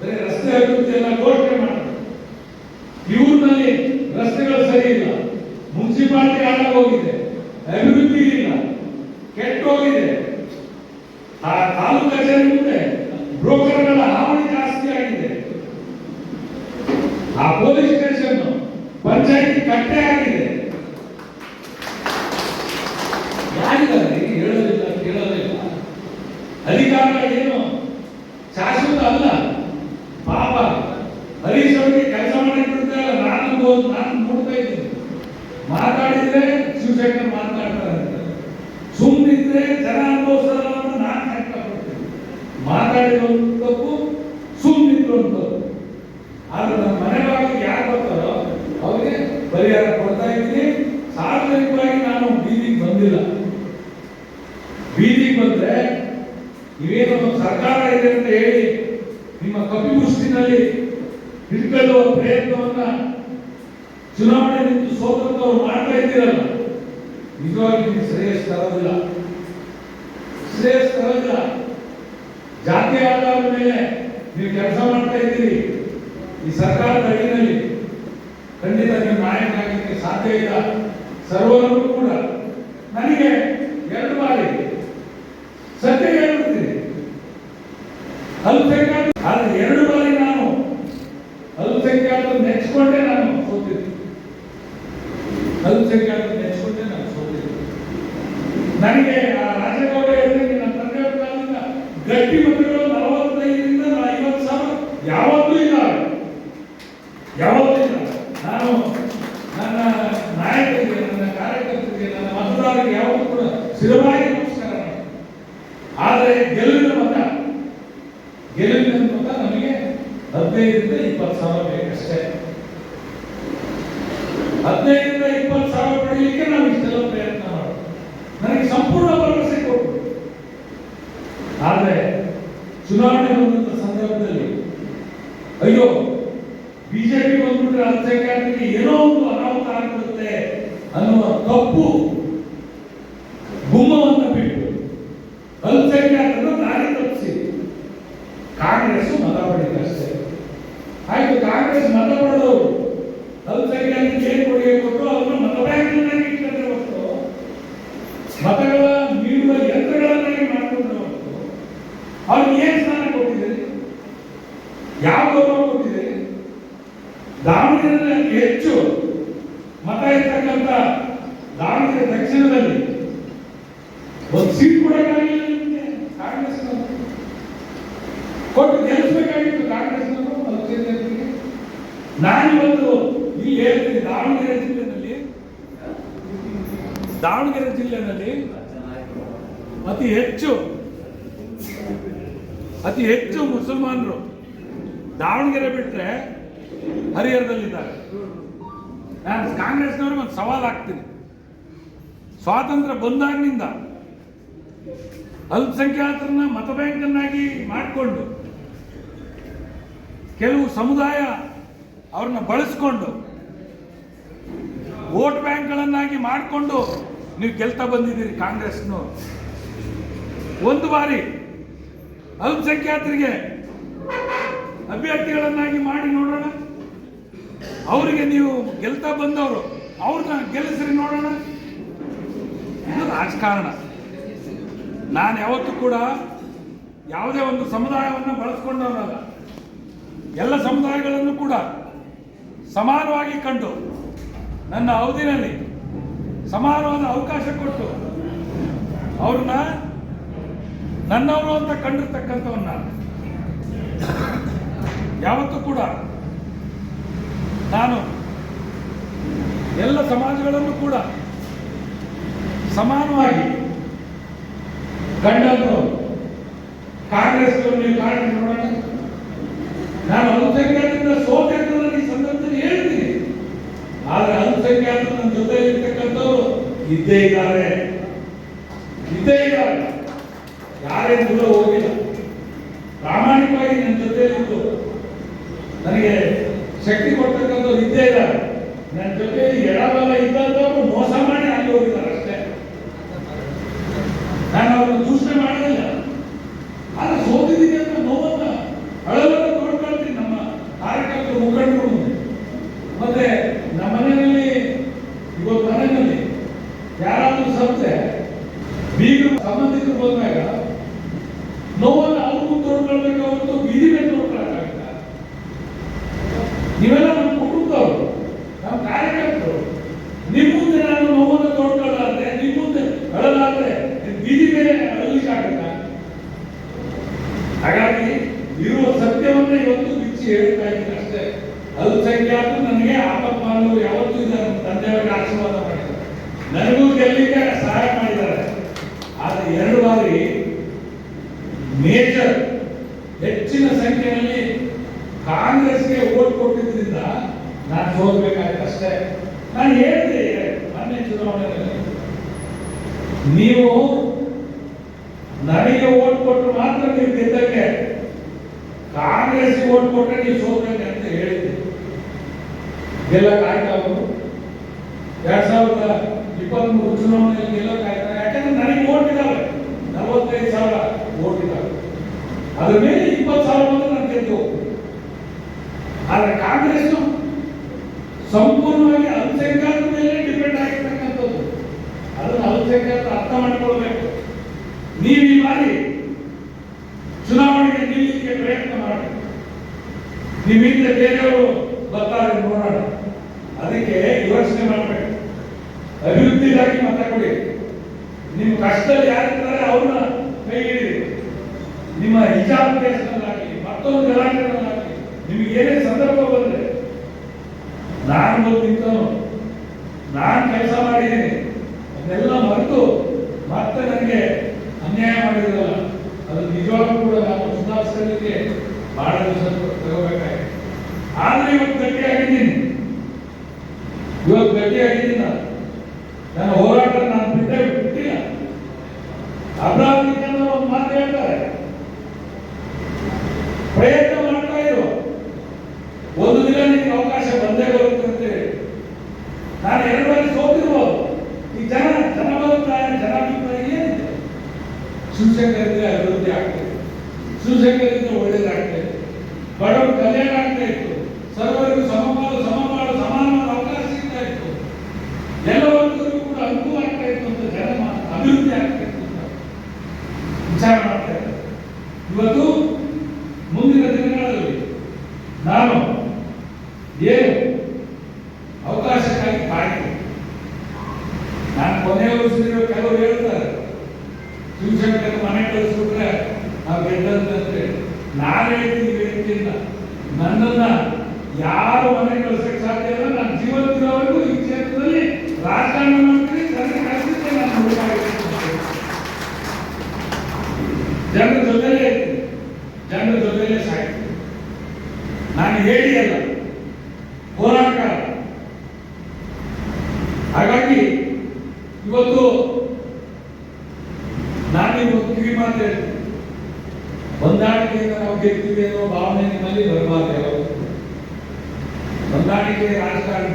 ಬರೀ ರಸ್ತೆ ಅಭಿವೃದ್ಧಿ ಎಲ್ಲ ಘೋಷಣೆ ಮಾಡ್ತಾರೆ. ಇವ್ರಲ್ಲಿ ರಸ್ತೆಗಳು ಸರಿ ಇಲ್ಲ, ಮುನ್ಸಿಪಾಲಿಟಿ ಹಾಳಾಗೋಗಿದೆ, ಅಭಿವೃದ್ಧಿ ಇಲ್ಲ, ಕೆಟ್ಟೋಗಿದೆ. ಆ ತಾಲೂಕು ಕಚೇರಿ ಮುಂದೆ ಬ್ರೋಕರ್ಗಳ ಹಾವಳಿ ಜಾಸ್ತಿ ಆಗಿದೆ. ಆ ಪೊಲೀಸ್ ಸ್ಟೇಷನ್ ಪಂಚಾಯತಿ ಕಟ್ಟೆ ಆಗಿದೆ. ಯಾರಿದ್ದಾರೆ ಹೇಳೋದಿಲ್ಲ, ಕೇಳೋದಿಲ್ಲ. ಅಧಿಕಾರ ಏನು ಶಾಶ್ವತ ಅಲ್ಲ. ಪಾಪ ಹರೀಶ್ ಅವರಿಗೆ ಕೆಲಸ ಮಾಡಿಬಿಡ್ತಾ ಇಲ್ಲ. ನಾನು ನೋಡ್ತಾ ಇದ್ದೀನಿ. ಮಾತಾಡಿದ್ರೆ ಶಿವಶಂಕರ್ ಮಾತಾಡ್ತಾರೆ ಅಂತ, ಸುಮ್ಮನಿದ್ರೆ ಜನ ಅನುಭವಿಸೋದನ್ನು ನಾನು ಕಷ್ಟಪಡ್ತೀನಿ. ಮಾತಾಡಿರೋದು ತಪ್ಪು, ಸುಮ್ಮನಿದ್ರು ತಪ್ಪು. ಆದ್ರೆ ನಮ್ಮ ಮನೆ ಭಾಗಕ್ಕೆ ಯಾರು ಬರ್ತಾರೋ ಅವ್ರಿಗೆ ಪರಿಹಾರ ಕೊಡ್ತಾ ಇದ್ದೀನಿ. ಸಾರ್ವಜನಿಕವಾಗಿ ನಾನು ಬೀದಿಗೆ ಬಂದಿಲ್ಲ. ಬೀದಿಗೆ ಬಂದ್ರೆ ಇವೇನೋ ಸರ್ಕಾರ ಇದೆ ಅಂತ ಹೇಳಿ ನಿಮ್ಮ ಕಪಿಮುಷ್ಟಿನಲ್ಲಿ ಹಿಡ್ಕೊಳ್ಳುವ ಪ್ರಯತ್ನವನ್ನ ಚುನಾವಣೆ ನಿಂತು ಸೋತವರು ಮಾಡ್ತಾ ಇದ್ದೀರಲ್ಲ, ನಿಜವಾಗಿ ನಿಮಗೆ ಶ್ರೇಯಸ್ ತರೋದಿಲ್ಲ. ಜಾತಿ ಆಧಾರದ ಮೇಲೆ ನೀವು ಕೆಲಸ ಮಾಡ್ತಾ ಇದ್ದೀರಿ. ಈ ಸರ್ಕಾರದ ಅಡಿಯಲ್ಲಿ ಖಂಡಿತ ನೀವು ನಾಯಕನಾಗಲಿಕ್ಕೆ ಸಾಧ್ಯ ಇಲ್ಲ. ಸರ್ವರನ್ನು ಕೂಡ ನನಗೆ 2 ಬಾರಿ ಸತ್ಯ ಹೇಳ್ಬಿಡ್ತೀನಿ, ಅಲ್ಪಸಂಖ್ಯಾತ. ಆದ್ರೆ 2 ಬಾರಿ ನಾನು ಅಲ್ಪಸಂಖ್ಯಾತರು ನೆಚ್ಕೊಂಡೇ ನಾನು ಸೋತಿದ್ದೆ. ಅಲ್ಪಸಂಖ್ಯಾತರು ನೆಚ್ಕೊಂಡೇ ನಾನು ಸೋತಿದ್ದೆ. ನನಗೆ ಆ ರಾಜಗೌಡ ಹೇಳಿದ್ರೆ ನನ್ನ ತಂದೆ ಕಾಲದಿಂದ ಗಟ್ಟಿ ಮತಗಳು 45ರಿಂದ 50,000 ಯಾವತ್ತೂ ಇಲ್ಲ. ನಾನು ನನ್ನ ನಾಯಕರಿಗೆ, ನನ್ನ ಕಾರ್ಯಕರ್ತರಿಗೆ, ನನ್ನ ಮತದಾರರಿಗೆ ಯಾವತ್ತೂ ಕೂಡ ಸ್ಥಿರವಾಗಿ ನಮಸ್ಕಾರ ಮಾಡಿ. ಆದರೆ ಗೆಲುವಿನ ಮತ ನಮಗೆ 15ರಿಂದ 20,000 ಬೇಕಷ್ಟೇ. 15ರಿಂದ 20,000 ಪಡೆಯಲಿಕ್ಕೆ ನಾವು ಇಷ್ಟೆಲ್ಲ ಪ್ರಯತ್ನ ಮಾಡೋದು. ನನಗೆ ಸಂಪೂರ್ಣ ಭರವಸೆ ಕೊಟ್ಟು, ಆದರೆ ಚುನಾವಣೆ ಬಂದಂತ ಸಂದರ್ಭದಲ್ಲಿ ಅಯ್ಯೋ ಬಿಜೆಪಿ ಬಂದ್ಬಿಟ್ರೆ ಅಲ್ಪಸಂಖ್ಯಾತರಿಗೆ ಏನೋ ಒಂದು ಅನಾಹುತ ಆಗಿರುತ್ತೆ ಅನ್ನುವ ತಪ್ಪು ಗುಮ್ಮವನ್ನು ಬಿಟ್ಟು ಅಲ್ಪಸಂಖ್ಯಾತರನ್ನು ದಾರಿ ತಪ್ಪಿಸಿ ಕಾಂಗ್ರೆಸ್ ಮತ ಪಡೆದಷ್ಟೇ. ಆಯ್ತು, ಕಾಂಗ್ರೆಸ್ ಮತ ಪಡೆದವರು ಅಲ್ಪಸಂಖ್ಯಾತರಿಗೆ ಏನು ಕೊಡುಗೆ ಕೊಟ್ಟು ಅವ್ರನ್ನ ಮತ ಬ್ಯಾಂಕ್ನಾಗಿ ಇಟ್ಟಿದ್ರೆ ಹೊರತು ಮತಗಳ ನೀಡುವ ಯಂತ್ರಗಳನ್ನಾಗಿ ಮಾಡಿಕೊಂಡ್ರೆ ಹೊರತು ಅವ್ರಿಗೆ ಏನು ಸ್ಥಾನ ಕೊಟ್ಟಿದ್ದೀರಿ, ಯಾವ ಗೌರವ ಕೊಟ್ಟಿದ್ದೀರಿ? ದಾವಣಗೆರೆಯಲ್ಲಿ ಹೆಚ್ಚು ಮತ ಇರ್ತಕ್ಕಂಥ ದಾವಣಗೆರೆ ದಕ್ಷಿಣದಲ್ಲಿ ಒಂದು ಸೀಟ್ ಕೊಡಕ್ಕಾಗಿಲ್ಲ ನಿಮಗೆ. ಕಾಂಗ್ರೆಸ್ನವರು ಕೊಟ್ಟು ಗೆಲ್ಲಿಸಬೇಕಾಗಿತ್ತು ಕಾಂಗ್ರೆಸ್ನವರು ಅಲ್ಪಸಂಖ್ಯಾತರಿಗೆ. ನಾನಿವತ್ತು ಇಲ್ಲಿ ಹೇಳ್ತೀನಿ, ದಾವಣಗೆರೆ ಜಿಲ್ಲೆಯಲ್ಲಿ ಅತಿ ಹೆಚ್ಚು ಮುಸಲ್ಮಾನರು ದಾವಣಗೆರೆ ಬಿಟ್ಟರೆ ಹರಿಹರದಲ್ಲಿದ್ದಾರೆ. ನಾನು ಕಾಂಗ್ರೆಸ್ನವ್ರಿಗೆ ಒಂದು ಸವಾಲು ಹಾಕ್ತೀನಿ. ಸ್ವಾತಂತ್ರ್ಯ ಬಂದಾಗಿನಿಂದ ಅಲ್ಪಸಂಖ್ಯಾತರನ್ನ ಮತ ಬ್ಯಾಂಕನ್ನಾಗಿ ಮಾಡಿಕೊಂಡು ಕೆಲವು ಸಮುದಾಯ ಅವ್ರನ್ನ ಬಳಸ್ಕೊಂಡು ವೋಟ್ ಬ್ಯಾಂಕ್ಗಳನ್ನಾಗಿ ಮಾಡಿಕೊಂಡು ನೀವು ಗೆಲ್ತಾ ಬಂದಿದ್ದೀರಿ. ಕಾಂಗ್ರೆಸ್ನು ಒಂದು ಬಾರಿ ಅಲ್ಪಸಂಖ್ಯಾತರಿಗೆ ಅಭ್ಯರ್ಥಿಗಳನ್ನಾಗಿ ಮಾಡಿ ನೋಡೋಣ, ಅವರಿಗೆ ನೀವು ಗೆಲ್ತಾ ಬಂದವರು ಅವ್ರನ್ನ ಗೆಲ್ಲಿಸ್ರಿ ನೋಡೋಣ. ಇದು ರಾಜಕಾರಣ. ನಾನು ಯಾವತ್ತೂ ಕೂಡ ಯಾವುದೇ ಒಂದು ಸಮುದಾಯವನ್ನು ಬಳಸ್ಕೊಂಡವನಲ್ಲ. ಎಲ್ಲ ಸಮುದಾಯಗಳನ್ನು ಕೂಡ ಸಮಾನವಾಗಿ ಕಂಡು ನನ್ನ ಅವಧಿನಲ್ಲಿ ಸಮಾನವಾದ ಅವಕಾಶ ಕೊಟ್ಟು ಅವ್ರನ್ನ ನನ್ನವರು ಅಂತ ಕಂಡಿರ್ತಕ್ಕಂಥವನ್ನ ಯಾವತ್ತೂ ಕೂಡ ನಾನು ಎಲ್ಲ ಸಮಾಜಗಳನ್ನು ಕೂಡ ಸಮಾನವಾಗಿ ಕಂಡಂತ ಕಾಂಗ್ರೆಸ್ ನೀವು ಕಾರಣ ನೋಡೋಣ. ನಾನು ಅಲ್ಪಸಂಖ್ಯಾತರಿಂದ ಸೋತೆಂದು ಈ ಸಂದರ್ಭದಲ್ಲಿ ಹೇಳ್ತೀನಿ. ಆದರೆ ಅಲ್ಪಸಂಖ್ಯಾತರು ನನ್ನ ಜೊತೆ ಇರ್ತಕ್ಕಂಥವ್ರು ಇದ್ದೇ ಇದ್ದಾರೆ. ಯಾರೇ ದೂರ ಹೋಗಿಲ್ಲ. ಪ್ರಾಮಾಣಿಕವಾಗಿ ನನ್ನ ಜೊತೆ ಇದ್ದು ನನಗೆ ಶಕ್ತಿ ಕೊಡ್ತಕ್ಕಂಥವ್ರು ಇದ್ದೇ ಇದ್ದಾರೆ. ನನ್ನ ಜೊತೆ ಎಡಬಲ ಇದ್ದಂಥವ್ರು ಮೋಸ ಮಾಡಿ ಅಲ್ಲಿ ಹೋಗಿದ್ದಾರೆ ಅಷ್ಟೇ. ನಾನು ಅವ್ರನ್ನ ದೂಷಣೆ ಮಾಡೋದಿಲ್ಲ. ಆದ್ರೆ ಸೋತಿದ್ದೀನಿ ಅಂತ ನೋವನ್ನ ಅಳಲನ್ನು ತೋಡ್ಕೊಳ್ತೀನಿ ನಮ್ಮ ಕಾರ್ಯಕರ್ತರು ಮುಖಂಡರು ಮುಂದೆ. ಮತ್ತೆ ನಮ್ಮ ಮನೆಯಲ್ಲಿ ಇವತ್ತು ಮನೆಯಲ್ಲಿ ಯಾರಾದ್ರೂ ಸತ್ತೆ ಬೀಗರು ಸಂಬಂಧಿಕರು ಬಂದಾಗ ನೋವನ್ನ ಅವ್ರಿಗೂ ತೋಡ್ಕೊಳ್ಬೇಕು, ಹೊರತು ಬೀದಿ ಮೇಲೆ ತೋಡ್ಕೊಳಕ್ಕಾಗತ್ತ? ನೀವೆಲ್ಲ ನಮ್ಮ ಕುಟುಂಬದವರು, ನಮ್ಮ ಕಾರ್ಯಕರ್ತರು. ನಿಮ್ಮ ಮುಂದೆ ನಾನು ನೋವನ್ನು ತೋಡ್ಕೊಳ್ಳಾದ್ರೆ, ನಿಮ್ಮ ಮುಂದೆ ಅಳಲಾದ್ರೆ ಬೀದಿ ಮೇಲೆ ಅಳಲಿಕ್ಕಾಗತ್ತ? ಹಾಗಾಗಿ ಇರುವ ಸತ್ಯವನ್ನ ಇವತ್ತು ಬಿಚ್ಚಿ ಹೇಳ್ತಾ ಇದ್ದೀನಿ ಅಷ್ಟೇ. ಅಲ್ಪಸಂಖ್ಯಾತರು ನನಗೆ ಆಪತ್ಮಾನವರು ಯಾವತ್ತೂ ಇದ್ದಾರೆ. ತಂದೆಯವರಿಗೆ ಆಶೀರ್ವಾದ ಮಾಡಿದ್ದಾರೆ, ನನಗೂ ಗೆಲ್ಲಿಕ್ಕೆ ಸಹಾಯ ಮಾಡಿದ್ದಾರೆ. ಆದರೆ 2 ಬಾರಿ ಮೇಜರ್ ಹೆಚ್ಚಿನ ಸಂಖ್ಯೆಯಲ್ಲಿ ಕಾಂಗ್ರೆಸ್ಗೆ ವೋಟ್ ಕೊಟ್ಟಿದ್ರಿಂದ ನಾನು ಸೋಲ್ಬೇಕಾಯ್ತು ಅಷ್ಟೇ. ನಾನು ಹೇಳಿದೆ ಮೊನ್ನೆ ಚುನಾವಣೆಯಲ್ಲಿ, ನೀವು ನನಗೆ ವೋಟ್ ಕೊಟ್ಟರು ಮಾತ್ರ ನೀವು ಗೆದ್ದಕ್ಕೆ, ಕಾಂಗ್ರೆಸ್ಗೆ ವೋಟ್ ಕೊಟ್ಟರೆ ನೀವು ಸೋಲ್ಬೇಕು ಅಂತ ಹೇಳಿದ್ದೆ. ಗೆಲ್ಲಕ್ಕಾಯ್ತು ಅವರು 2023 ಚುನಾವಣೆಯಲ್ಲಿ ಗೆಲ್ಲಕ್ಕಾಯ್ತು. ಯಾಕಂದ್ರೆ ನನಗೆ ವೋಟ್ ಇದ್ದಾವೆ, 45,000 ವೋಟ್ ಇದ್ದಾವೆ. ಅದ್ರ ಮೇಲೆ 20,000 ಬಂದು ನಾನು ಗೆದ್ದು. ಆದ್ರೆ ಕಾಂಗ್ರೆಸ್ ಸಂಪೂರ್ಣವಾಗಿ ಅಲ್ಪಸಂಖ್ಯಾತರ ಮೇಲೆ ಡಿಪೆಂಡ್ ಆಗಿರ್ತಕ್ಕಂಥದ್ದು. ಅದನ್ನು ಅಲ್ಪಸಂಖ್ಯಾತರು ಅರ್ಥ ಮಾಡಿಕೊಳ್ಬೇಕು. ನೀವು ಈ ಬಾರಿ ಚುನಾವಣೆಗೆ ನಿಲ್ಲಲಿಕ್ಕೆ ಪ್ರಯತ್ನ ಮಾಡಿ, ನಿಮ್ಮಿಂದ ಬೇರೆಯವರು ಬರ್ತಾರೆ ನೋಡೋಣ. ಅದಕ್ಕೆ ಯೋಚನೆ ಮಾಡಬೇಕು. ಅಭಿವೃದ್ಧಿಗಾಗಿ ಮತ ಕೊಡಿ. ನಿಮ್ಮ ಕಷ್ಟದಲ್ಲಿ ಯಾರಿರ್ತಾರೆ ಅವ್ರನ್ನ ಕೈ ಹಿಡಿರಿ. ನಿಮ್ಮ ಹಿಜಾಬ್ ಕೇಸ್ನಲ್ಲಾಗಲಿ ಮತ್ತೊಂದು ಗಲಾಟೆಗಳಲ್ಲಾಗಲಿ ನಿಮಗೆ ಏನೇ ಸಂದರ್ಭ ಬಂದ್ರೆ, ನಾನು ನಿಂತನು, ನಾನು ಕೆಲಸ ಮಾಡಿದ್ದೀನಿ, ಅದನ್ನೆಲ್ಲ ಮರೆತು ಮತ್ತೆ ನನಗೆ ಅನ್ಯಾಯ ಮಾಡಿದ್ರಲ್ಲ, ಅದು ನಿಜವಾಗ್ಲೂ ಕೂಡ ನಾನು ಸುಧಾರಿಸಲಿಕ್ಕೆ ಬಹಳ ದಿವಸ ತಗೋಬೇಕಾಗಿದೆ. ಆದ್ರೆ ಇವತ್ತು ಗಟ್ಟಿಯಾಗಿದ್ದೀನಿ. ನನ್ನ ಹೋರಾಟ ನಾನು ಬಿಟ್ಟಿಲ್ಲ. ಅಬ್ರಾಹಂ ಒಂದು ಮಾತು ಹೇಳ್ತಾರೆ, ಪ್ರಯತ್ನ ಮಾಡ್ತಾ ಇರು, ಒಂದು ದಿನ ನಿಮಗೆ ಅವಕಾಶ ಬಂದೇ ಬರುತ್ತೆ ಅಂತ ಹೇಳಿ. ನಾನು 2 ಬಾರಿ ಸೋತಿರ್ಬೋದು. ಈ ಜನಭಿಪ್ರಾಯ ಏನಿದೆ? ಶಿವಶಂಕರಿಂದ ಅಭಿವೃದ್ಧಿ ಆಗ್ತದೆ, ಶಿವಶಂಕರಿಂದ ಒಳ್ಳೇದಾಗ್ತದೆ, ಬಡವರು ಕಲ್ಯಾಣ ಆಗ್ತಾ ಇತ್ತು, ಸರ್ವರಿಗೂ ಸಮಾನವಾದ ಅವಕಾಶ ಸಿಗ್ತಾ ಇತ್ತು, ಎಲ್ಲವರಿಗೂ ಕೂಡ ಅನುಕೂಲ ಆಗ್ತಾ ಇತ್ತು ಅಂತ ಜನ ಅಭಿವೃದ್ಧಿ ಆಗ್ತಾ ಇತ್ತು ಅಂತ ವಿಚಾರ ಮಾಡ್ತಾ ಇದ್ದಾರೆ. ಇವತ್ತು ಮುಂದಿನ ದಿನಗಳಲ್ಲಿ ನಾನು ಏನು ಅವಕಾಶಕ್ಕಾಗಿ ಕಾಯ್ತೀನಿ. ನಾನು ಕೊನೆಯ ವರ್ಷದಿರೋ ಕೆಲವರು ಹೇಳ್ತಾರೆ, ಶಿವಶಂಕರ್ ಮನೆ ಕಳಿಸ್ಬಿಟ್ರೆ ನಾವು ಗೆದ್ದಂತೆ. ನಾನು ಹೇಳ್ತೀನಿ ವೇದಿಕೆಯಿಂದ, ನನ್ನನ್ನ ಯಾರು ಮನೆ ಕಳಿಸಕ್ಕೆ ಸಾಧ್ಯ ಇಲ್ಲ. ನಾನು ಜೀವನದವರೆಗೂ ಈ ಕ್ಷೇತ್ರದಲ್ಲಿ ರಾಜಕಾರಣ ಮಾಡ್ತೀನಿ. ಜನರ ಕಳಿಸಿದ್ರೆ ನಾನು ಹುಡುಕಾಗಿರ್ತೀನಿ, ಜನರ ಜೊತೆಲೇ ಇರ್ತೀನಿ, ಜನರ ಜೊತೆಲೇ ಸಾಯ್ತೀನಿ. ನಾನು ಹೇಳಿ ಅಲ್ಲ, ಹೋರಾಟಗಾರ. ಹಾಗಾಗಿ ಇವತ್ತು ನಾನು ಗೆಲ್ತೀವಿ ಅನ್ನೋ ಭಾವನೆ ನಿಮ್ಮಲ್ಲಿ ಬರಬಾರ್ದು. ಯಾವುದು ಹೊಂದಾಣಿಕೆ ರಾಜಕಾರಣ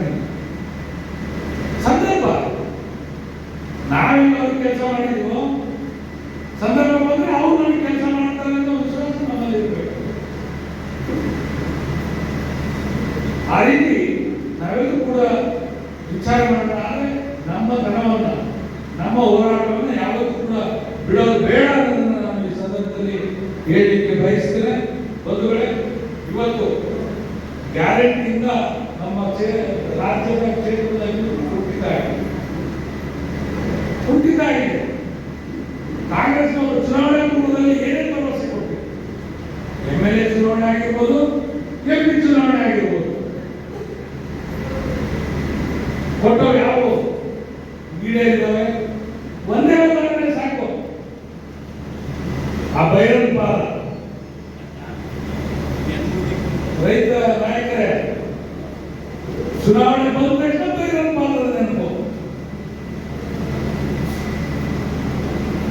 ಸಂದರ್ಭ, ನಾವೇನಾದ್ರು ಕೆಲಸ ಮಾಡಿದ್ವೋ ಸಂದರ್ಭ ಬಂದ್ರೆ ಅವ್ರು ನಮಗೆ ಕೆಲಸ ಮಾಡ್ತಾರೆ ಅನ್ನೋ ವಿಶ್ವಾಸ ನಮ್ಮಲ್ಲಿ ಇರಬೇಕು. ಆ ರೀತಿ ನಾವೆಲ್ಲರೂ ಕೂಡ ವಿಚಾರ ಮಾಡಿದ್ರೆ ನಮ್ಮ ಧನವನ್ನ, ನಮ್ಮ ಹೋರಾಟವನ್ನು ಯಾವತ್ತೂ ಕೂಡ ಬಿಡೋದು ಬೇಡ ಅನ್ನೋದನ್ನ ನಾನು ಈ ಸಂದರ್ಭದಲ್ಲಿ ಹೇಳಲಿಕ್ಕೆ ಬಯಸ್ತೇನೆ. ಬಂಧುಗಳೇ, ಇವತ್ತು ಗ್ಯಾರಂಟಿಯಿಂದ ನಮ್ಮ ರಾಜ್ಯದ ಕ್ಷೇತ್ರದಲ್ಲಿ ಕುಂಠಿತ ಆಗಿದೆ. ಕಾಂಗ್ರೆಸ್ನವರು ಚುನಾವಣೆ ಪೂರ್ವದಲ್ಲಿ ಏನೇನು ಭರವಸೆ ಕೊಟ್ಟಿದೆ, MLA ಚುನಾವಣೆ ಆಗಿರ್ಬೋದು, MP ಚುನಾವಣೆ ಆಗಿರ್ಬೋದು, ಕೊಟ್ಟೋ ಯಾವ ಈಡೇರಿದ್ದಾವೆ. ಒಂದೇ ಉದಾಹರಣೆ ಸಾಕು, ಆ ಭೈರಪ್ಪಾದ ರೈತ ನಾಯಕರೇ, ಚುನಾವಣೆ ಬಂದ ತಕ್ಷಣ ಭೈರಪ್ಪಾದದ ನೆನಪು.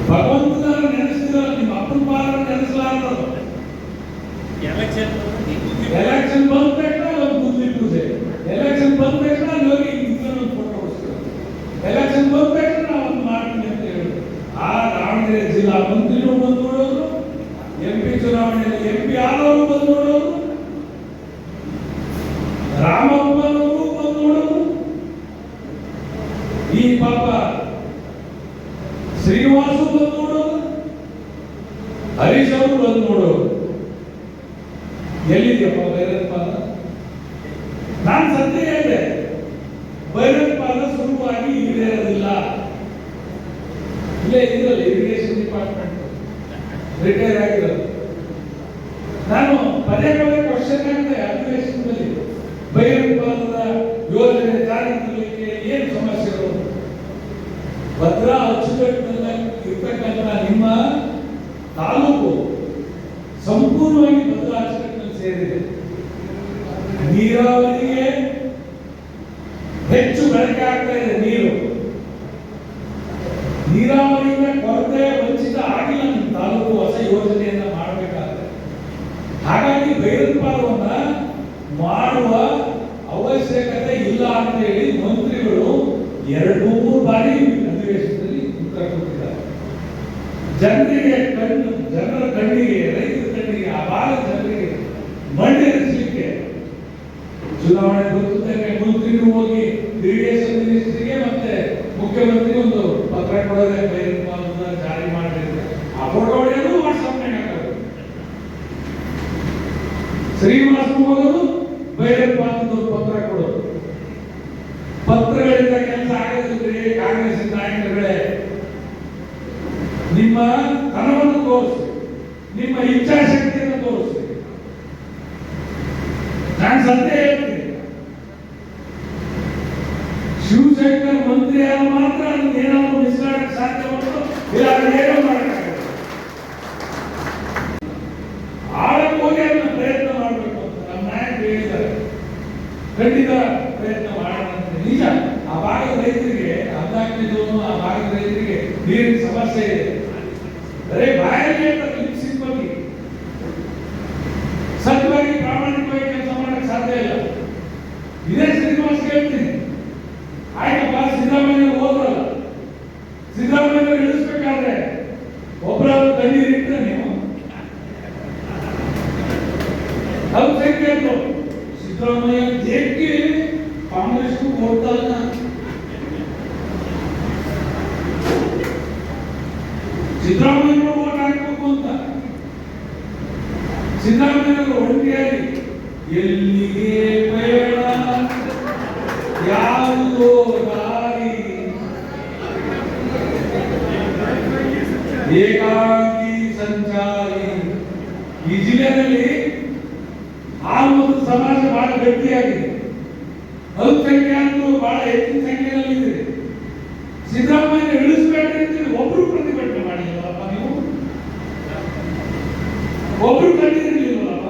ಭಗವಂತನ ನೆನೆಸಿದ ನಿಮ್ಮ ಅಪ್ಪನ ಪಾದ ನೆನೆಸಲಾರದು. ಎಲೆಕ್ಷನ್ ಬಂದ ತಕ್ಷಣ ಒಂದು ಬುದ್ಧಿ ಪೂಜೆ, ಎಲೆಕ್ಷನ್ ಬಂದ ತಕ್ಷಣ ಹೋಗಿ ಒಂದು ಫೋಟೋ ಹೊಡಿಸ್ತಾರೆ, ಎಲೆಕ್ಷನ್ ಬಂದ ತಕ್ಷಣ ಒಂದು ಮಾಡ್ತೀನಿ ಅಂತ ಹೇಳಿ ಆ ದಾವಣಗೆರೆ ಜಿಲ್ಲಾ ಮಂತ್ರಿಗಳು ಬಂದು ನೋಡೋರು, MP ಚುನಾವಣೆಯಲ್ಲಿ MP ಆದವರು ಬಂದು ನೋಡೋರು, ರಾಮಪ್ಪನವರು ಬಂದು ನೋಡೋರು, ಈ ಪಾಪ ಶ್ರೀನಿವಾಸ ಬಂದು ನೋಡೋರು, ಹರೀಶ್ ಅವರು ಬಂದು ನೋಡೋರು. ಎಲ್ಲಿದೆಯಪ್ಪ ಭೈರಪ್ಪಾದ? ನಾನು ಸತ್ಯ ಹೇಳಿದೆ, ಭೈರಪ್ಪಾದ ಸುಲಭವಾಗಿ ಈಡೇರೋದಿಲ್ಲ. ಇಲ್ಲೇ ಇದರಲ್ಲಿ ಇರಿಗೇಷನ್ ಡಿಪಾರ್ಟ್ಮೆಂಟ್ ರಿಟೈರ್ ಆಗಿರೋದು. ನಾನು ಪದೇ ಪದೇ ಕ್ವಶನ್ ಹಾಕಿದೆ ಅಧಿವೇಶನದಲ್ಲಿ, ಭೈರಪ್ಪಾದದ ಯೋಜನೆ ಜಾರಿ ತರಲಿಕ್ಕೆ ಏನು ಸಮಸ್ಯೆಗಳು? ಭದ್ರಾ ಅಚ್ಚುಕಟ್ಟಿನಲ್ಲಿ ಇರ್ತಕ್ಕಂಥ ನಿಮ್ಮ ತಾಲೂಕು ಸಂಪೂರ್ಣವಾಗಿ ಭದ್ರಾ ಅಚ್ಚುಕಟ್ಟಿನಲ್ಲಿ ಸೇರಿದೆ. ನೀರಾವರಿಗೆ ಹೆಚ್ಚು ಬಳಕೆ ಆಗ್ತಾ ಇದೆ. ನೀರಾವರಿಯಿಂದ ಕೊರತೆ ವಂಚಿತ ಆಗಿಲ್ಲ ನಿಮ್ಮ ತಾಲೂಕು ಹೊಸ ಯೋಜನೆಯನ್ನ ಮಾಡಬೇಕಾದ್ರೆ. ಹಾಗಾಗಿ ಭೈರಪ್ಪಾದವನ್ನ ಮಾಡುವ ಅವಶ್ಯಕತೆ ಇಲ್ಲ ಅಂತ ಹೇಳಿ ಮಂತ್ರಿಗಳು 2-3 ಬಾರಿ ಅಧಿವೇಶನದಲ್ಲಿ ಉತ್ತರ ಕೊಟ್ಟಿದ್ದಾರೆ. ಜನರ ಕಣ್ಣಿಗೆ, ರೈತರ ಕಣ್ಣಿಗೆ, ಆ ಭಾಗದ ಜನರಿಗೆ ಮಣ್ಣೆರಿಸಲಿಕ್ಕೆ ಚುನಾವಣೆ ಬರುತ್ತಿದ್ದಂಗೆ ಮಂತ್ರಿಗಳು ಹೋಗಿ ಇರಿಗೇಷನ್ ಮಿನಿಸ್ಟ್ರಿಗೆ ಮತ್ತೆ ಮುಖ್ಯಮಂತ್ರಿ ಒಂದು ಪತ್ರ ಕೊಡೋದೇ ಭೈರಪ್ಪಾದವನ್ನ ಜಾರಿ ಮಾಡಿದ್ರೆ ಆ ಫೋಟೋ ಹೊಡೆಯೋದು ವಾಟ್ಸ್ಆಪ್ನಾಗ ಹಾಕೋದು, ಶ್ರೀನಿವಾಸ ಹೋಗೋದು, ಭೈರಪ್ಪಾದವನ್ನ ಪತ್ರ ಕೊಡೋದು. ಪತ್ರಗಳಿಂದ ಕೆಲಸ ಆಗದಿದ್ರೆ ಕಾಂಗ್ರೆಸ್ ನಾಯಕರುಗಳೇ, ನಿಮ್ಮ ಕನವನ್ನು ತೋರಿಸಿ, ನಿಮ್ಮ ಇಚ್ಛಾಶಕ್ತಿಯನ್ನು ತೋರಿಸಿ. ನಾನು ಸತ್ಯ ಹೇಳ್ತೀನಿ, ಶಿವಶಂಕರ್ ಮಂತ್ರಿ ಆದ ಮಾತ್ರ ಅದನ್ನ ಏನಾದರೂ ಮಿಸ್ಲಾಡಕ್ಕೆ ಸಾಧ್ಯ ಬಂತು, ಇಲ್ಲ ಏನೋ ಮಾಡಕ್ಕಾಗಲ್ಲ. ಆಳಕ್ಕೆ ಹೋಗಿ ಅದನ್ನ ಪ್ರಯತ್ನ ಮಾಡಬೇಕು ಅಂತ ನಮ್ಮ ನಾಯಕರು ಹೇಳಿದ್ದಾರೆ. ಖಂಡಿತ ಪ್ರಯತ್ನ ಮಾಡೋಣ ಅಂತ. ನಿಜ, ಆ ಭಾಗದ ರೈತರಿಗೆ ಅರ್ಧಾಕಿದೋನು, ಆ ಭಾಗದ ರೈತರಿಗೆ ನೀರಿನ ಸಮಸ್ಯೆ ಇದೆ. ಬರೇ ಬಾಯಲ್ಲಿ ಹೇಳ್ತಾರೆ ಲಿಪ್ಸಿಂಗ್ ಬಗ್ಗೆ, ಸತ್ಯವಾಗಿ ಪ್ರಾಮಾಣಿಕವಾಗಿ ಕೆಲಸ ಮಾಡಕ್ಕೆ ಸಾಧ್ಯ ಇಲ್ಲ. ಇದೇ ಶ್ರೀನಿವಾಸ ಹೇಳ್ತೀನಿ, ಆಯ್ತಪ್ಪ ಸಿದ್ದರಾಮಯ್ಯ ಹೋದ್ರಲ್ಲ, ಸಿದ್ದರಾಮಯ್ಯ ಇಳಿಸ್ಬೇಕಾದ್ರೆ ಒಬ್ಬರಾದ್ರು ಕಣ್ಣೀರು ಇಟ್ಟರೆ ನೀವು ಅಲ್ಪಸಂಖ್ಯಾತರು ಸಿದ್ದರಾಮಯ್ಯ ದೇಕ್ಕೆ ಕಾಂಗ್ರೆಸ್ಗೂ ಕೊಡ್ತಾರ. ಸಿದ್ದರಾಮಯ್ಯ ಓಟ್ ಹಾಕಬೇಕು ಅಂತ ಸಿದ್ದರಾಮಯ್ಯ ಒಂಟಿಯಾಗಿ ಎಲ್ಲಿಗೆ ಬೇಡ ಯಾವುದೋ ದಾರಿ ಏಕಾಂಗಿ ಸಂಚಾರಿ. ಈ ಜಿಲ್ಲೆಯಲ್ಲಿ ಆ ಒಂದು ಸಮಾಜ ಬಹಳ ಗಟ್ಟಿಯಾಗಿದೆ, ಅಲ್ಪಸಂಖ್ಯಾತರು ಬಹಳ ಹೆಚ್ಚಿನ ಸಂಖ್ಯೆಯಲ್ಲಿ ಇದೆ. ಸಿದ್ದರಾಮಯ್ಯ ಇಳಿಸಬೇಡ್ರಿ ಅಂತೇಳಿ ಒಬ್ರು ಪ್ರತಿಭಟನೆ ಮಾಡಿಲ್ಲಪ್ಪ, ನೀವು ಒಬ್ರು ಕಂಡಿರಲಿಲ್ಲಪ್ಪ.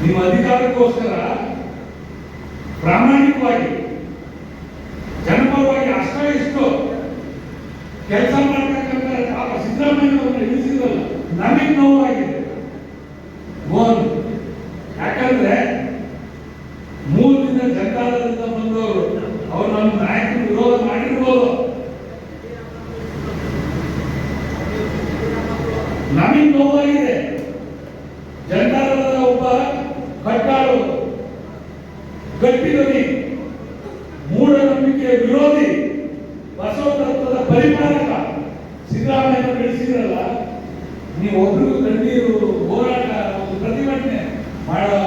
ನಿಮ್ಮ ಅಧಿಕಾರಕ್ಕೋಸ್ಕರ ಪ್ರಾಮಾಣಿಕವಾಗಿ ಜನಪರವಾಗಿ ಅಷ್ಟ ಇಷ್ಟು ಕೆಲಸ ಮಾಡ್ತಕ್ಕಂಥ ಸಿದ್ದರಾಮಯ್ಯ ಇಳಿಸಿದ ನಮಗೆ ನೋವಾಗಿದೆ ಮೋಹನ್. ಯಾಕಂದ್ರೆ 3 ದಿನ ಜನತಾದಳದಿಂದ ಬಂದವರು ಅವ್ರು ನಮ್ಮ ನಾಯಕರು ವಿರೋಧ ಮಾಡಿರ್ಬೋದು, ನಮಗೆ ನೋವಾಗಿದೆ. ಜನತಾದಳದ ಒಬ್ಬ ಕಟ್ಟಾಳು ಗಟ್ಟಿಗನಿ, ಮೂಢನಂಬಿಕೆಯ ವಿರೋಧಿ, ಬಸವ ತತ್ವದ ಪರಿಪಾಲಕ ಸಿದ್ದರಾಮಯ್ಯ ಬೆಳೆಸಿರಲ್ಲ, ನೀವು ಒಬ್ರಿಗೂ ಕಣ್ಣೀರು ಹೋರಾಟ ಒಂದು ಪ್ರತಿಭಟನೆ ಮಾಡೋ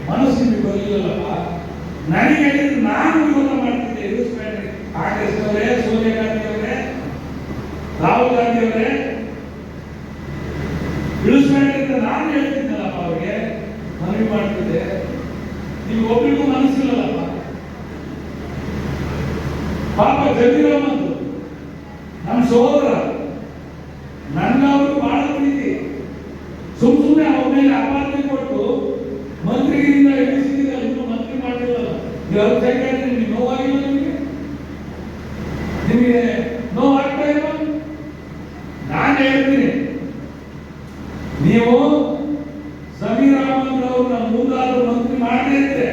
ಮನಸ್ಸು ನಿಮಗೆ ಬರಲಿಲ್ಲಪ್ಪ. ನನಗೆ ಹೇಳಿದ್ರೆ ನಾನು ವಿರೋಧ ಮಾಡ್ತಿದ್ದೆ. ಎದುರಿಸ್ಬೇಡ್ರಿ ಕಾಂಗ್ರೆಸ್ನವರೇ, ಸೋನಿಯಾ ಗಾಂಧಿ ಅವರೇ, ರಾಹುಲ್ ಗಾಂಧಿ ಅವರೇ, ಇಳಿಸ್ಬೇಡ್ರಿ ಅಂತ ನಾನು ಹೇಳ್ತಿದ್ದಲ್ಲಪ್ಪ. ಅವ್ರಿಗೆ ಮನವಿ ಮಾಡ್ತಿದ್ದೆ. ನೀವು ಒಬ್ರಿಗೂ ಮನಸ್ಸಿಲ್ಲಲ್ಲಪ್ಪ. ಪಾಪ ಜಮೀರಮ್ಮಂದು ನಮ್ಮ ಸಹೋದರ, ನನಗವರು ಬಹಳ ಪ್ರೀತಿ. ಸುಮ್ಮನೆ ಅವ್ರ ಮೇಲೆ ಅಪಾರ್ಥ ಕೊಟ್ಟು ಮಂತ್ರಿಗಿರಿಂದ ಇಳಿಸಿದ, ಇನ್ನೂ ಮಂತ್ರಿ ಮಾಡಿರಲ್ಲ. ನಿಮಗೆ ನೋವಾಗಿಲ್ಲ, ನಿಮಗೆ ನೋವಾಗ್ತಾ ಇಲ್ಲ. ನಾನು ಹೇಳ್ತೀನಿ, ನೀವು ಸಮೀರ್ ಅಹಮದ್ ಅವ್ರನ್ನ ಮುಂದಾದ್ರು ಮಂತ್ರಿ ಮಾಡದೇ ಇದ್ರೆ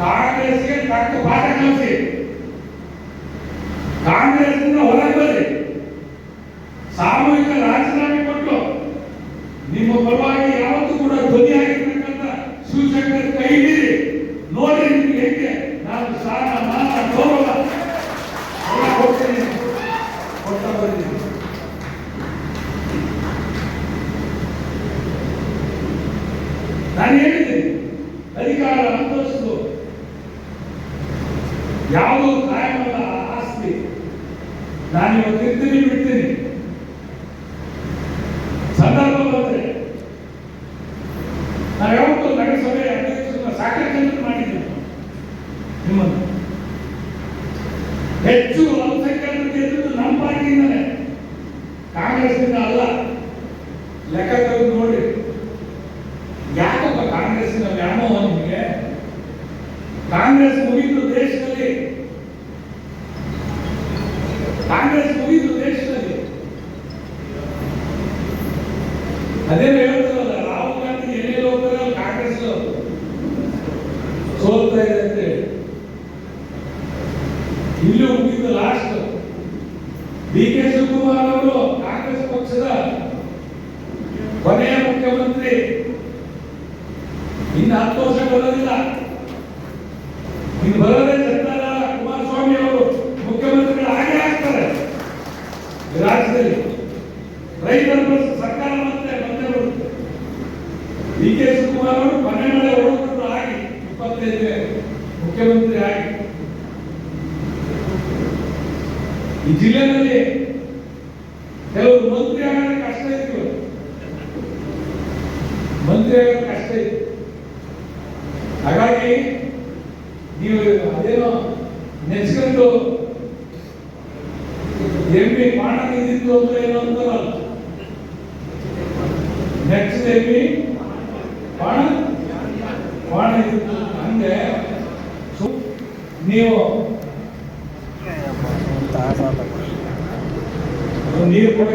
ಕಾಂಗ್ರೆಸ್ಗೆ ತಕ್ಕ ಪಾಠ ಕಲಿಸಿ, ಕಾಂಗ್ರೆಸ್ನಿಂದ ಹೊರಗೆ ಬರ್ರಿ, ಸಾಮೂಹಿಕ ರಾಜೀನಾಮೆ ಕೊಟ್ಟು ನಿಮ್ಮ ಪರವಾಗಿ ಯಾವತ್ತೂ ಕೂಡ ಧ್ವನಿಯಾಗಿರ್ತಕ್ಕಂಥ ಶಿವಶಂಕರ್ ಕೈ ಹಿಡಿರಿ. ನೋಡಿ ನಿಮ್ಗೆ ಹೇಗೆ ನಾನು ಸ್ಥಾನ, ಮಾನ, ಗೌರವ ಎಲ್ಲ ಕೊಡ್ತೀನಿ, ಕೊಟ್ಟ ಬರ್ತೀನಿ. ನಾನು ಹೇಳಿದ್ದೀನಿ, ಅಧಿಕಾರ ಅಂತಸ್ತು ಯಾವುದೂ ಕಾಯಮಲ್ಲ ಆಸ್ತಿ. ನಾನು ಇವತ್ತು ಇರ್ತೀನಿ, ಬಿಡ್ತೀನಿ. ಸಂದರ್ಭ ಬಂದ್ರೆ ನಾವು ಯಾವತ್ತೂ ನಗರಸಭೆ ಅಧ್ಯಕ್ಷರನ್ನ ಸಾಕಷ್ಟು ಜನ ಮಾಡಿದ್ದೀವಿ. ನಿಮ್ಮನ್ನು ಹೆಚ್ಚು ಅಲ್ಪಸಂಖ್ಯಾತರು ಗೆದ್ದು ನಮ್ಮ ಪಾರ್ಟಿಯಿಂದಲೇ, ಕಾಂಗ್ರೆಸ್ನಿಂದ ಅಲ್ಲ. ಲೆಕ್ಕ ತೆಗೆದು ನೋಡಿ. ಯಾಕಪ್ಪ ಕಾಂಗ್ರೆಸ್ಸಿನ ವ್ಯಾಮೋಹ ನಿಮಗೆ? ಕಾಂಗ್ರೆಸ್ ಮುಗಿದು ದೇಶದಲ್ಲಿ, ಕಾಂಗ್ರೆಸ್ ಮುಗಿದು ದೇಶದಲ್ಲಿ. ಅದೇನು ಹೇಳ್ತಾರಲ್ಲ, ರಾಹುಲ್ ಗಾಂಧಿ ಎಲ್ಲೆಲ್ಲಿ ಹೋಗ್ತಾರೆ ಕಾಂಗ್ರೆಸ್ ಸೋಲ್ತಾ ಇದೆ ಅಂತ ಹೇಳಿ. ಇಲ್ಲೂ ಮುಗಿದು ಲಾಸ್ಟ್. ಡಿ.ಕೆ. ಶಿವಕುಮಾರ್ ಅವರು ಕಾಂಗ್ರೆಸ್ ಪಕ್ಷದ ಕೊನೆಯ ಮುಖ್ಯಮಂತ್ರಿ. ಇನ್ನು 10 ವರ್ಷ ಬರೋದಿಲ್ಲ. ಇನ್ನು ಬರೋದೇ ಜನತಾದಳ, ಕುಮಾರಸ್ವಾಮಿ ಅವರು ಮುಖ್ಯಮಂತ್ರಿಗಳು ಆಗೇ ಆಗ್ತಾರೆ ರಾಜ್ಯದಲ್ಲಿ. ರೈತರ ಸರ್ಕಾರ ಮತ್ತೆ ಬಂದೇ ಬರುತ್ತೆ. ಡಿ.ಕೆ. ಶಿವಕುಮಾರ್ ಅವರು ಮನೆ ಮನೆ ಹೊರಟರು ಆಗಿ 25 ಮುಖ್ಯಮಂತ್ರಿ ಆಗಿ ಈ ಜಿಲ್ಲೆಯಲ್ಲಿ ಕೆಲವರು ಮಂತ್ರಿ ಆಗೋದು ಕಷ್ಟ ಇತ್ತು. ಮಂತ್ರಿ ಆಗೋದು ಕಷ್ಟ ಇತ್ತು. ಹಾಗಾಗಿ ನೀವು ಅದೇನೋ ನೆಚ್ಕೊಂಡು ಎಮ್ಮಿ ಬಾಣ ನಿಂತಿತ್ತು ಅಂದ್ರೆ ಏನೋ ಅಂತಾರಲ್ಲ, ನೆಕ್ಸ್ಟ್ ಎಮ್ಮಿ ಬಾಣ ಇದ್ದಿತ್ತು. ಹಂಗೆ ನೀವು ನೀರು ಕೊಡ